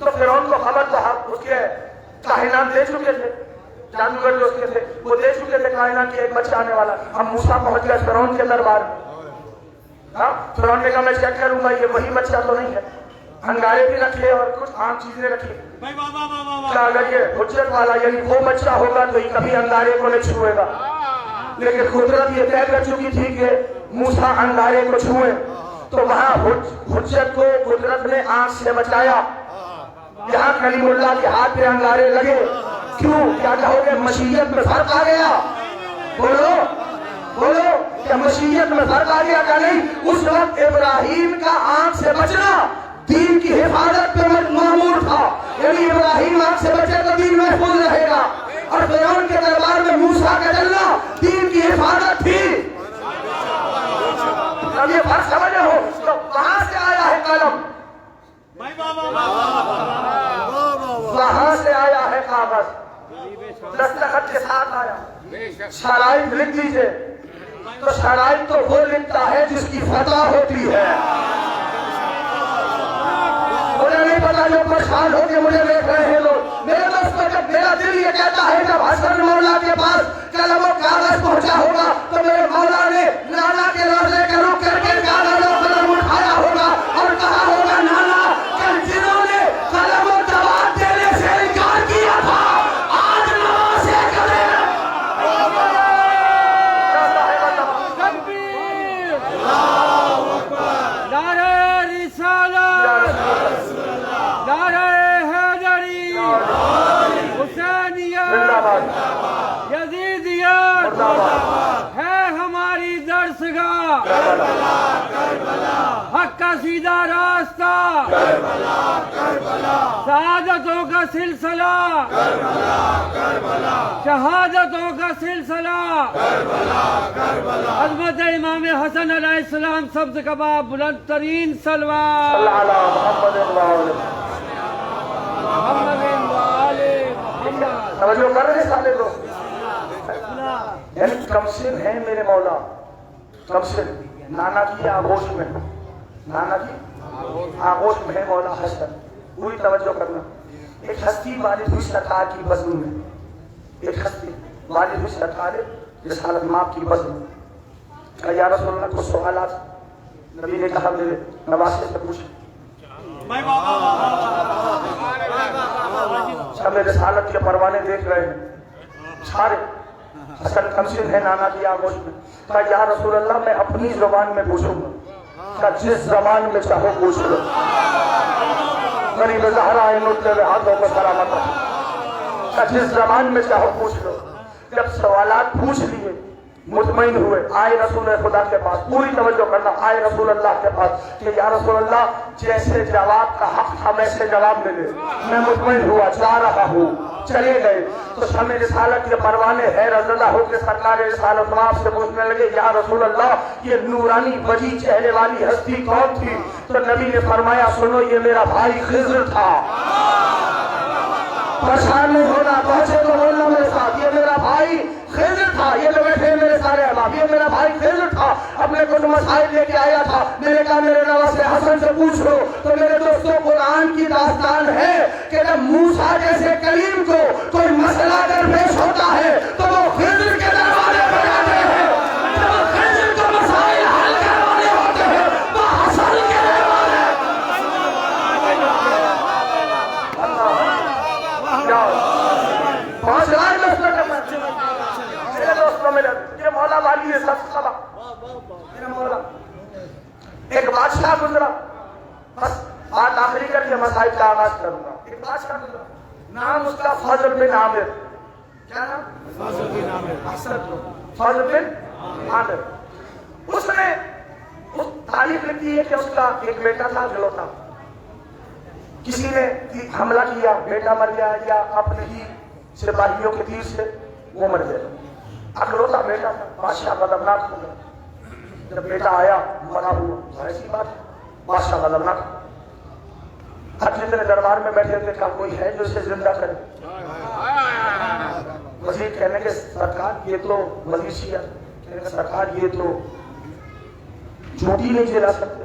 تو فرعون کو خبر تو اس کے کائنات دے چکے تھے، جادوگر جو اس کے تھے وہ دے چکے تھے کائنات کی ایک بچہ آنے والا. اب موسیٰ پہنچ گیا فرعون کے دربار میں. ہاں فرعون نے کہا میں چیک کروں گا یہ وہی بچہ تو نہیں ہے. انگارے بھی رکھے اور کچھ عام چیزیں رکھی. کہا اگر یہ حجت والا یعنی وہ بچہ ہوگا تو یہ کبھی انگارے کو نہیں چھوئے گا. لیکن قدرت یہ طے کر چکی تھی کہ موسیٰ انگارے کو چھوئے، تو وہاں حجت کو قدرت نے آنکھ سے بچایا. یہاں کلیم اللہ کے ہاتھ پہ انگارے لگے. کیوں؟ کیا کہو گے مشیت میں فرق آ گیا؟ بولو بولو، کیا مشیت میں فرق آ گیا؟ کہ نہیں. اس وقت ابراہیم کا آنکھ سے بچنا دین کی حفاظت پہ معمور تھا، یعنی ابراہیم آنکھ سے بچے تو دین محفوظ رہے گا. اور فرعون کے دربار میں موسیٰ کا چلنا دین کی حفاظت تھی. اب یہ فرق سمجھے ہو تو کہاں سے آیا ہے قلم؟ وہاں سے آیا ہے کاغذ، دستخط کے ساتھ آیا. شرائط لکھ دیجئے. تو شرائط تو وہ لکھتا ہے جس کی فتح ہوتی ہے. مجھے نہیں پتا جو پریشان ہو کے مجھے دیکھ رہے ہیں لوگ. میرے دوستوں جب میرا دل یہ کہتا ہے جب حسن مولا کے پاس قلم و کاغذ پہنچا ہوگا تو میرے مولا نے نانا کے روزے کا رخ کر کے کاغذ و قلم اٹھایا ہوگا اور کہا ہوگا نانا کل جنہوں نے قلم و دوات دینے سے انکار کیا تھا آج نوازے کرے. تکبیر! نعرہ رسالت! نعرہ حیدری! حسینیت! یزیدیت ہے ہماری درسگاہ، حق کا سیدھا راستہ، سعادتوں کا سلسلہ، شہادتوں کا سلسلہ، عظمت امام حسن علیہ السلام سبز کباب بلند ترین سلوات محمد وآل محمد. توجہ کر رہے سالے کو، یعنی کمسن ہے میرے مولا. کمسن نانا کی آغوش میں، نانا کی آغوش میں ہے مولا حسن. پوری توجہ کرنا. ایک ہستی والد ہوئی سرکار کی بزم میں، ایک ہستی والد ہوئی سرکار رسالت ماں کی بزم میں. کہا یا رسول اللہ کو سوالات. نبی نے کہا میرے نواسے سے پوچھے. سب رسالت کے پروانے دیکھ رہے ہیں سارے. حسن کمسن ہے نانا کی آغوش میں. کہا یا رسول اللہ میں اپنی زبان میں پوچھوں گا. کہا جس زبان میں چاہو پوچھ لو. غریب زہرا نٹلے ہوئے ہاتھوں کو سلامت رکھو. کہا جس زبان میں چاہو پوچھ لو. جب سوالات پوچھ لیے مطمئن ہوئے آئے رسول خدا کے پاس. پوری توجہ کرنا. آئے رسول اللہ کے پاس کہ یا رسول اللہ جیسے جواب کا حق تھا ویسے جواب ملے. میں مطمئن ہوا جا رہا ہوں. چلے گئے تو شمع رسالت کے پروانے حیرت زدہ ہو کے سرکار رسالت آپ سے پوچھنے لگے یا رسول اللہ یہ نورانی وجی چہرے والی ہستی کون تھی؟ تو نبی نے فرمایا سنو یہ میرا بھائی خضر تھا. پریشان نہیں ہونا، پہنچے تو بولنا میرے ساتھ یہ میرا بھائی خضر تھا. یہ جو بیٹھے میرے سارے احباب یہ میرا بھائی خضر تھا. اپنے کچھ مسائل لے کے آیا تھا. میں نے کہا میرے نواسے حسن سے پوچھ لو. تو میرے دوستوں قرآن کی داستان ہے کہ جب موسیٰ جیسے کلیم کو کوئی مسئلہ اگر پیش ہوتا ہے تو وہ خضر کے دروازے پر آتے ہیں. جب خضر کو مسائل حل کروانے ہوتے ہیں وہ حسن کے دروازے. پہنچ رہا ہے میرے دوستوں میں یہ مولا والی ہے سب سبا. میرا مولا ایک بادشاہ گزرا. بس بات آخری کر کے مسائل کا آغاز کروں گا. ایک بادشاہ گزرا نام اس کا فضل بن عامر. کیا نام؟ فضل بن عامر. فضل بن عامر. اس نے تعریف لکھی ہے کہ اس کا ایک بیٹا تھا جلوتا. کسی نے حملہ کیا بیٹا مر گیا یا اپنے ہی سپاہیوں کے تیر سے وہ مر گیا. اکلوتا بیٹا تھا. بادشاہ غضبناک ہو گیا. جب بیٹا آیا مرا ہوا ایسی بات. بادشاہ غضبناک. اب جتنے دربار میں بیٹھے تھے کہا کوئی ہے جو اسے زندہ کرے. وزیر کہنے کے سرکار یہ تو وزیر شیعہ کہنے کے سرکار یہ تو جھوٹی نہیں جلا سکتے.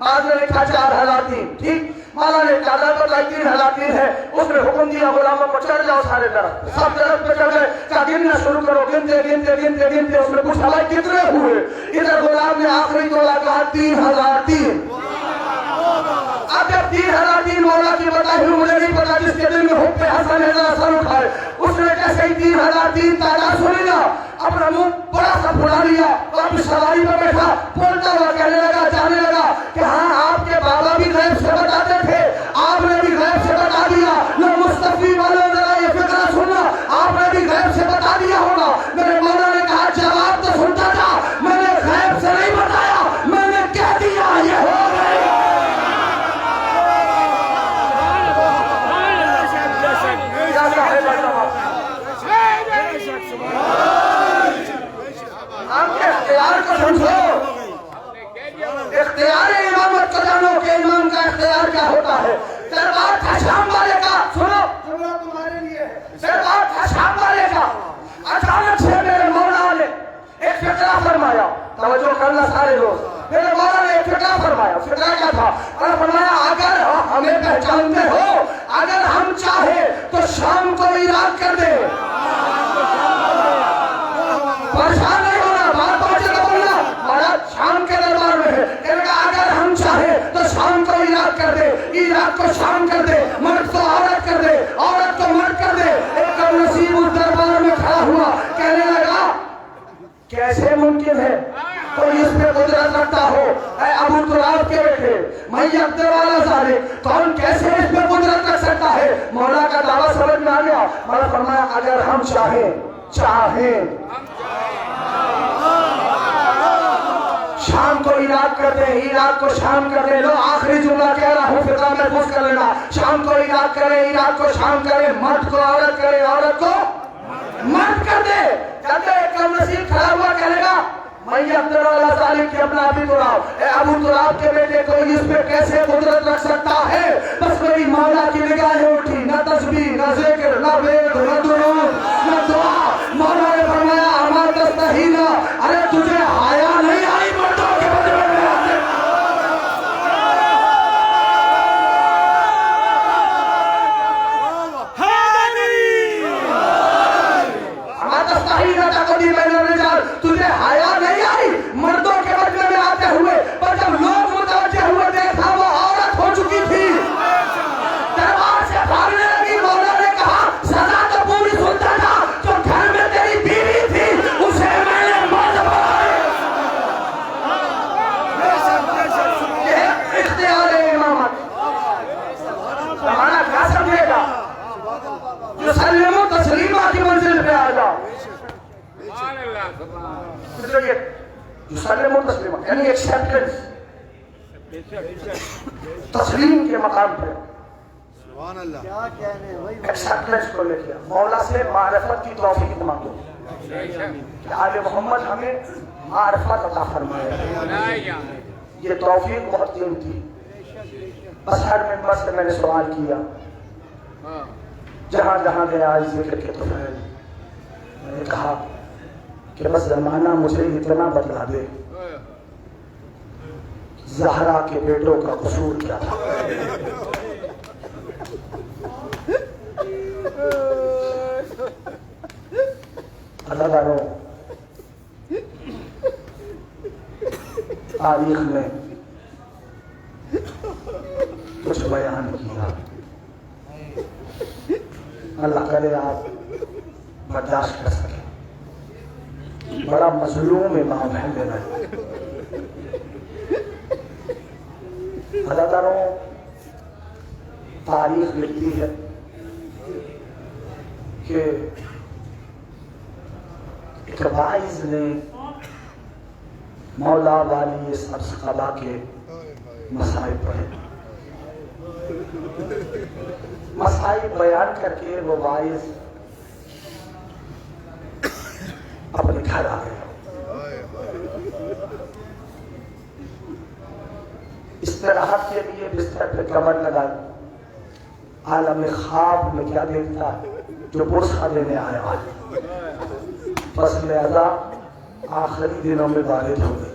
بعد میں لکھا 4003 ٹھیک مولا نے تعداد بتائی 3003 ہے اس نے حکم دیا غلاموں کو چڑھ جاؤ سارے درخت سب درخت پہ چڑھ گئے کہا گننا شروع کرو گنتے گنتے گنتے گنتے اس نے پوچھا بھائی کتنے ہوئے ادھر غلام نے آخری تولا کہا 3003 اب جب 3003 مولا کی بتائی ہوئی مجھے نہیں پتا جس کے دل میں حب حسن ہے ذرا سر اٹھائے اس نے جیسے ہی 3003 تعداد سنی نا اپنا منہ بڑا سا پھڑا لیا واپس سواری پر بیٹھا بولتا ہوا کہنے لگا جانے لگا کہ ہاں آپ کے بابا بھی غیب سے بتاتے تھے آپ نے بھی غیب سے بتا دیا نہ مصطفی والوں ذرا یہ فکرہ سننا آپ نے بھی غیب سے بتا دیا ہوگا میرے مولا نے کہا جواب تو سنتا تھا میں نے غیب سے نہیں بتایا میں نے کہہ دیا یہ ہو گئی اختیار کو سمجھو اختیار امامت کو جانو کہ امام کا اختیار کیا ہوتا ہے دربار تھا شام والے کا سنو جملہ تمہارے لیے ہے دربار تھا شام والے کا اچانک سے میرے مولا نے ایک فکرہ فرمایا توجہ کرنا سارے لوگ میرے مولا نے ایک فکرہ فرمایا فکرہ کیا تھا اور فرمایا اگر ہمیں پہچانتے ہو اگر ہم چاہیں تو شام کو عراق کر دیں پریشان نہیں ہونا بات پہنچے تو بولنا مہاراج شام کے دربار میں ہے کہنے گا اگر ہم چاہیں تو شام کو عراق کر دے عراق کو شام کر دے مرد کو عورت کر دے عورت کو مرد کر دے ایک کم نصیب اس دربار میں کھڑا ہوا کہنے لگا کیسے ممکن ہے کوئی اس پہ قدرت رکھتا ہو اے ابو تراب کے بیٹے میں یقدر والا ظالم کون کیسے اس پہ قدرت رکھ سکتا ہے مولا کا دعویٰ سمجھ میں آ گیا مولا فرمایا اگر ہم چاہیں شام کو عراق کر دیں عراق کو شام کر دیں لو آخری جملہ کہہ رہا ہوں فقہ میں پوچھ کر لینا شام کو عراق کریں عراق کو شام کریں مرد کو عورت کریں عورت کو مرد کر دے جب ایک کم نصیب کھڑا ہوا کہے گا میں عبد اللہ ظالم کی اپنا ابھی تراب اے ابو تراب کے بیٹے کوئی اس پہ کیسے قدرت رکھ سکتا ہے بس میری مولا کی نگاہیں اٹھی نہ تسبیح نہ ذکر نہ وید نہ درود نہ دعا مولا نے فرمایا اما تستحینا ارے تجھے حیا نہیں آئی مردوں کے بدلے میں اما تستحینا تقدیم بین الرجال تجھے حیا نہیں آئی مردوں کے بدلے میں آتے ہوئے پر جب لوگ متوجہ ہوئے دیکھا وہ عورت ہو چکی تھی دربار سے بھاگنے لگی مولا نے کہا سزا تو پوری سنتا تھا جو گھر میں تیری بیوی تھی اسے میں نے مرد بنایا یہ اختیار امامت زمانہ کیا سمجھے گا یسلم تسلیمہ کی منزل پہ آ جاؤ یسلم تسلیمہ یعنی ایکسیپٹنس تسلیم کے مقام پہ ایکسیپٹنس کو لے لیا مولا سے معرفت کی توفیق مانگو کہ آل محمد ہمیں معرفت عطا فرمائے یہ توفیق بہت قیمتی بس ہر منبر سے میں نے سوال کیا جہاں جہاں گیا اس ذکر کے طفیل میں نے کہا کہ بس زمانہ مجھے اتنا بتلا دے زہرا کے بیٹوں کا قصور کیا تھا اداکاروں تاریخ میں کچھ بیان کیا اللہ کرے آپ برداشت کر سکیں بڑا مظلوم امام ہے میرا اداکاروں تاریخ لکھتی ہے کہ ایک واعظ نے مولا والی سبز قبا کے مسائل پڑھے مسائل بیان کر کے وہ واعظ اپنے گھر آ گیا استراحت کے لیے بستر پہ کمر لگائی عالم خواب میں کیا دیکھتا ہے جو برسہ دینے آیا ہے بس لہذا آخری دنوں میں وارد ہو گئی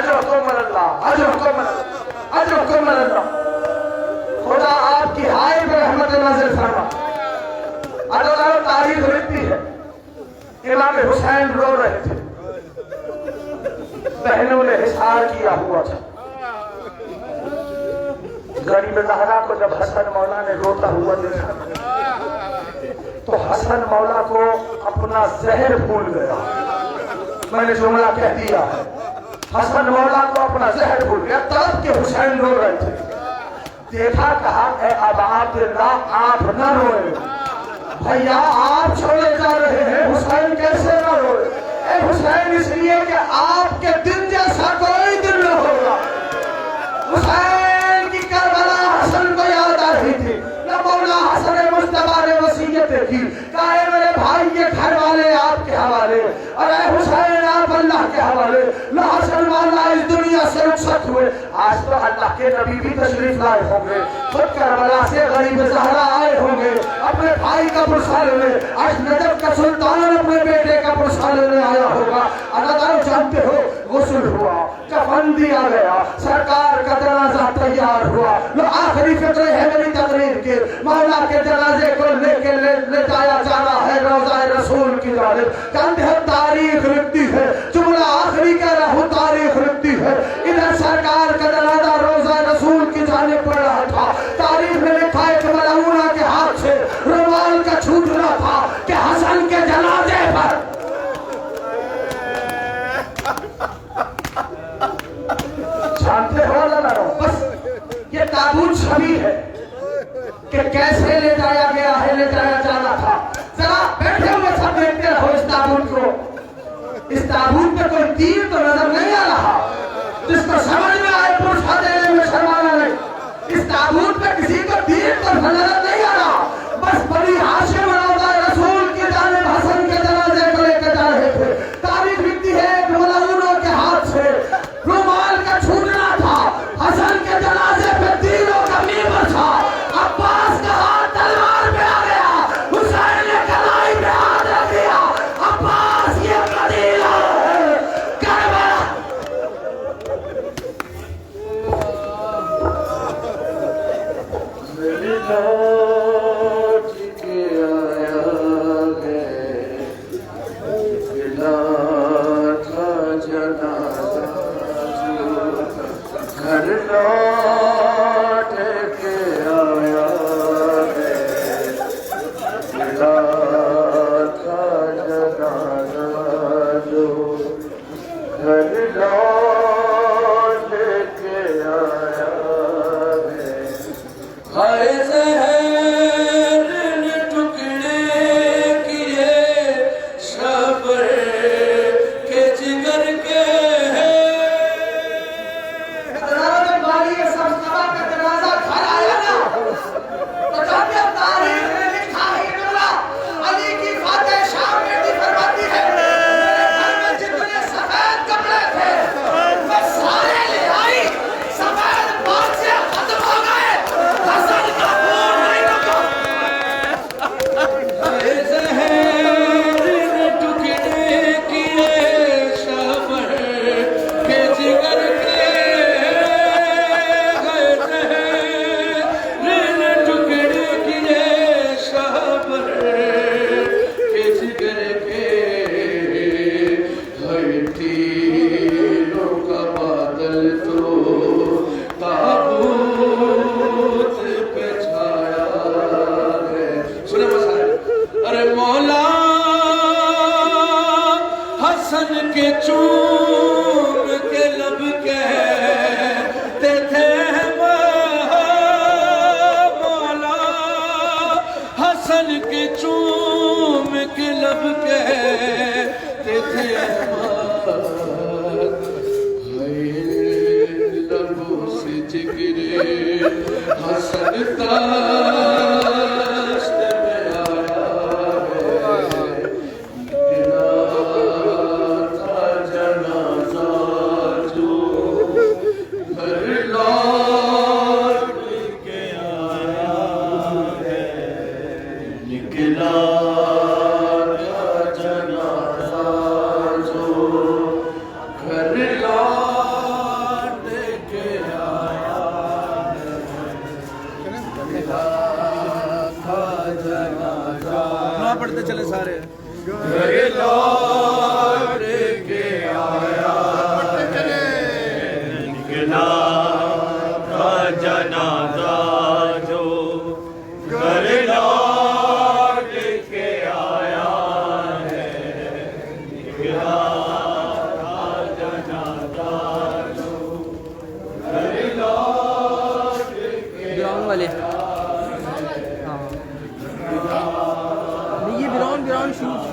اجرکم اللہ اجرکم اللہ اجرکم اللہ. خدا آپ کی ہائے پہ رحمت نازل فرما. اللہ تاریخ لکھتی ہے امام حسین رو رہے تھے, بہنوں نے حصار کیا ہوا تھا. غریب زہرا کو جب حسن مولا نے روتا ہوا دیکھا تو حسن مولا کو اپنا زہر بھول گیا. میں نے جملہ کہہ دیا ہے, حسن مولا کو اپنا زہر بھول گیا. تب کہ حسین رو رہے تھے, دیکھا کہا اے ابا عبداللہ آپ نہ روئے بھیا, آپ چھوڑے جا رہے ہیں, حسین کیسے نہ روئے؟ اے حسین اس لیے کہ آپ کے دن جیسا کوئی دن نہ ہوگا. حسین کی کربلا حسن کو یاد آ رہی تھی. نہ مولا حسن مصطفیٰ نے وصیت کی, کہا اے میرے بھائی کے گھر والے آپ کے حوالے, اور اے حسین آپ اللہ کے حوالے. نہ حسن مولا اس دنیا سے رخصت ہوئے. آج تو اللہ کے نبی بھی تشریف لائے ہوں گے, خود کربلا سے غریب زہرا آئے ہوں گے اپنے بھائی کا پرسہ لینے. آج نجف کا سلطان اپنے بیٹے کا پرسہ لینے آیا ہوگا. اللہ تعالیٰ جانتے ہو, غسل ہوا, کفن دیا گیا, سرکار کا جنازہ تیار ہوا. لو آخری فکرے ہے میری تقریر کے, مولا کے جنازے کو لے کے لے جایا جا رہا ہے روضہ رسول کی جانب. جانتے ہیں تاریخ لکھتی ہے, جملہ آخری کہہ رہا ہوں, تاریخ لکھتی ہے ادھر سرکار کا جنازہ روضہ رسول کی جانب پڑ رہا تھا. تاریخ میں لکھا ہے کہ ملعونہ کے ہاتھ سے رومال کا چھوٹنا تھا کہ حسن کے جنازے پر جانتے ہو اللہ. بس یہ تابوت چھوی ہے کہ کیسے لے جایا گیا ہے, لے جایا جانا تھا. ذرا بیٹھے ہوئے سب دیکھتے رہو اس تابوت کو. اس تابوت میں کوئی تیر تو نظر نہیں آ رہا, جس کو سمجھ میں آئے پرسہ دینے میں شرمانا نہیں. اس تابوت میں کسی کو تیر تو نظر نہیں آ رہا, بس بنی ہاشم روضہ رسول کی جانب حسن کے جنازے کو لے کے جا رہے تھے. تاریخ لکھتی ہے کہ ملعونوں کے ہاتھ سے رومال کا چھوٹنا تھا, حسن کے جنازے پہ تیروں کا میبر تھا. عباس کا ہاتھ تلوار پہ آ گیا, حسین نے کلائی پہ ہاتھ رکھ دیا. عباس یہ قبیلہ ہے کربلا. میری لوٹ کے آیا ہے, ملا تھا جنازہ جو گھر لوٹ کے آیا ہے, ملا تھا جنازہ جو گھر لوٹ کے آیا ہے. ہائے زہر نے ٹکڑے کیے شبر کے جگر کے ہیں. حضرات باری سمسبہ کا جنازہ گھر آیا نا, تو جب یہ تاریخ نے لکھا ہے اللہ علی کی فاتح شام بیٹی فرماتی ہے, میرے گھر میں جتنے سفید کپڑے تھے میں سارے لے آئی, سفید بات سے ختم ہو گئے, حسن کا خون نہیں رکا. اے زہر نے ٹکڑے کیے شبر کے جگر کے, اے زہر نے ٹکڑے کیے شبر کے جگر کے, ہر تیروں کا بادل تو تابوت پہ چھایا ہے. سنیں مسائل. ارے مولا حسن کے چوم کے لب کہتے تھے, مولا حسن کے چوم کے لب کہتے تھے, لبوں سے جگرے حسن تاشت میں آیا ہے. ملا تھا جنازہ جو گھر لوٹ کے آیا ہے, نکلا تھا جنازہ جو گراؤنڈ والے ہاں یہ گراؤنڈ شوٹ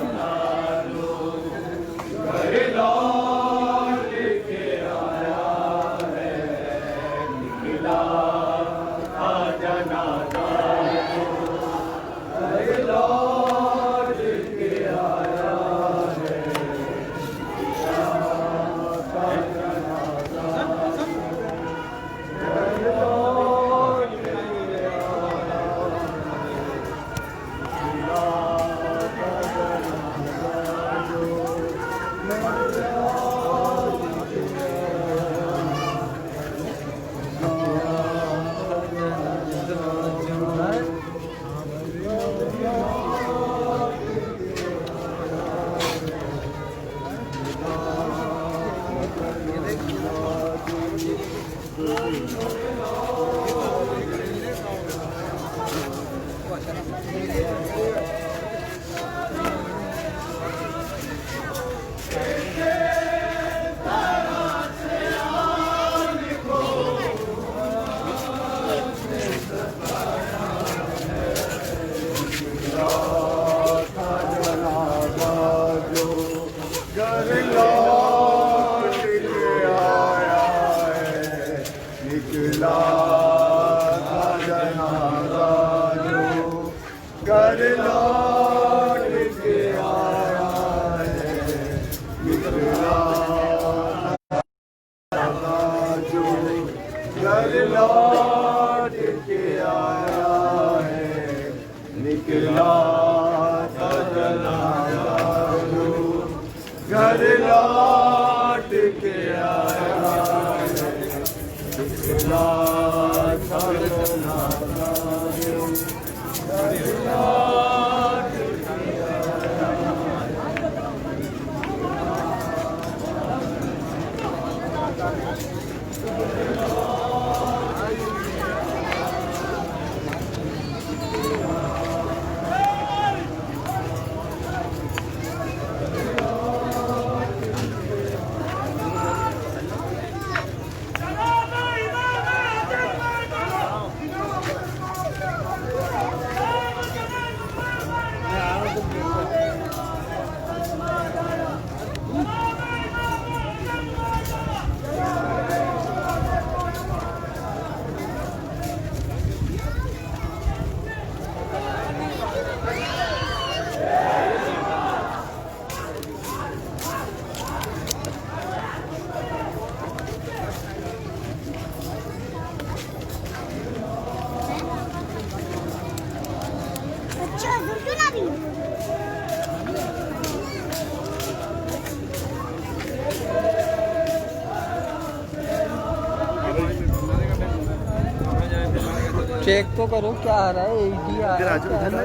چیک تو کرو کیا آ رہا ہے، 80 آ رہا ہے۔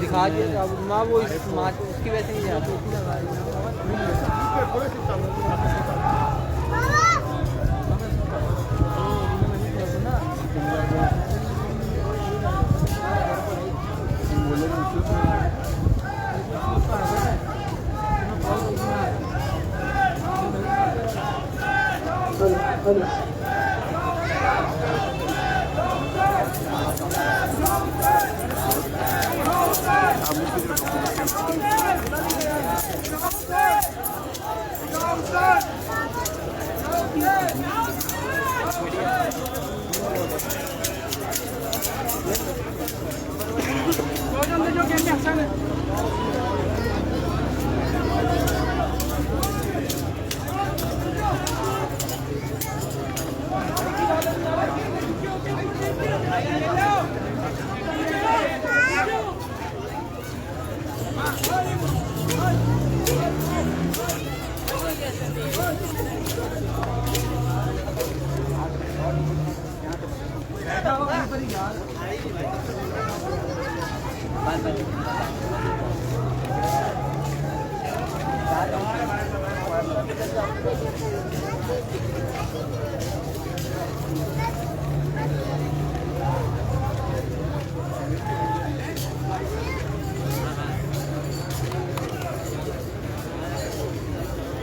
دکھا دیا ماں وہ اس کی وجہ سے نہیں جاتی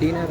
3000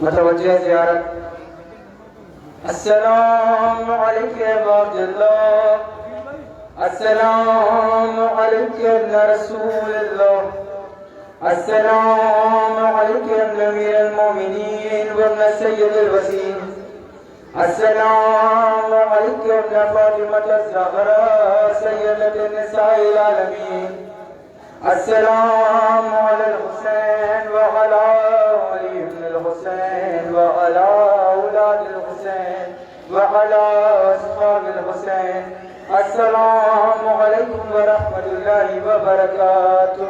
متوجہ زیارت السلام علیکم عبداللہ السلام علیکم رسول اللہ السلام علیکم امیر المومنین وابن سید الوزیر السلام علیکم فاطمة الزہرا سیدۃ النساء العالمین السلام علی الحسین وعلی علی بن الحسین وعلی اولاد الحسین وعلی اصحاب الحسین السلام علیکم ورحمۃ اللہ وبرکاتہ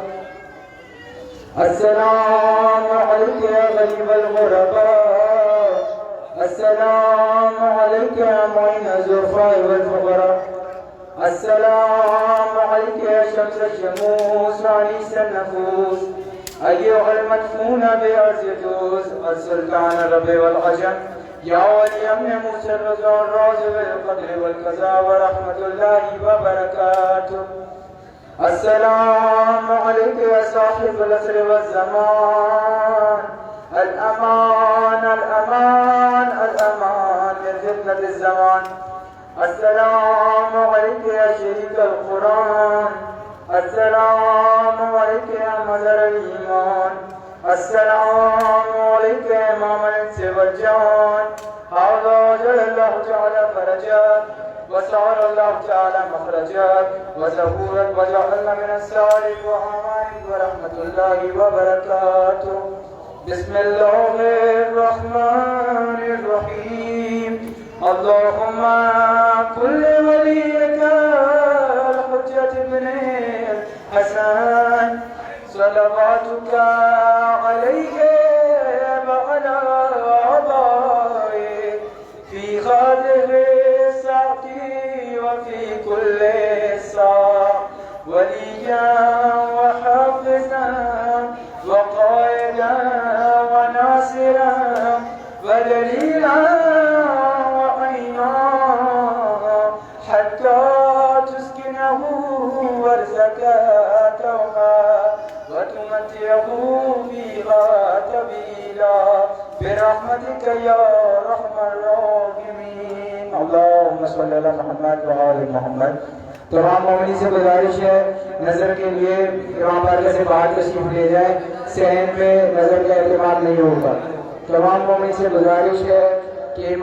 السلام علیکم یا غریب الغرباء السلام علیکم یا معین الضعفاء والفقراء السلام علیکم یا شمس الشموس رئیس النفوس ایها المدفون بأرض جوز السلطان الرب والعجم یا ولی امن موسی الرضا الراز بالقدر والقضاء ورحمۃ اللہ وبرکاتہ السلام علیکم یا صاحب العصر والزمان الامان الامان الامان من فتنة الزمان السلام عليك يا شريك القرآن السلام عليك يا مظهر الإيمان السلام عليك يا إمام الإنس والجان هذا جل الله تعالى فرجك وسعر الله تعالى مخرجك وزهورك وجعلنا من السالك وأمانك ورحمة الله وبركاته بسم الله الرحمن الرحيم اللهم كل وليك الحجة ابن الحسن صلواتك عليه وعلى آبائه في هذه الساعة وفي كل ساعة وليا وحافظا وقائدا وناصرا ودليلا وعينا حتى تسكنه ورزقته وتمتعه فيها طويلا برحمتك يا ارحم الراحمين اللهم صل على محمد وآل محمد تمام مومنی سے گزارش ہے نظر کے لیے امام بارگاہ سے باہر تشریف لے جائیں صحن پہ نظر کا اعتماد نہیں ہوگا تمام مومنی سے گزارش ہے کہ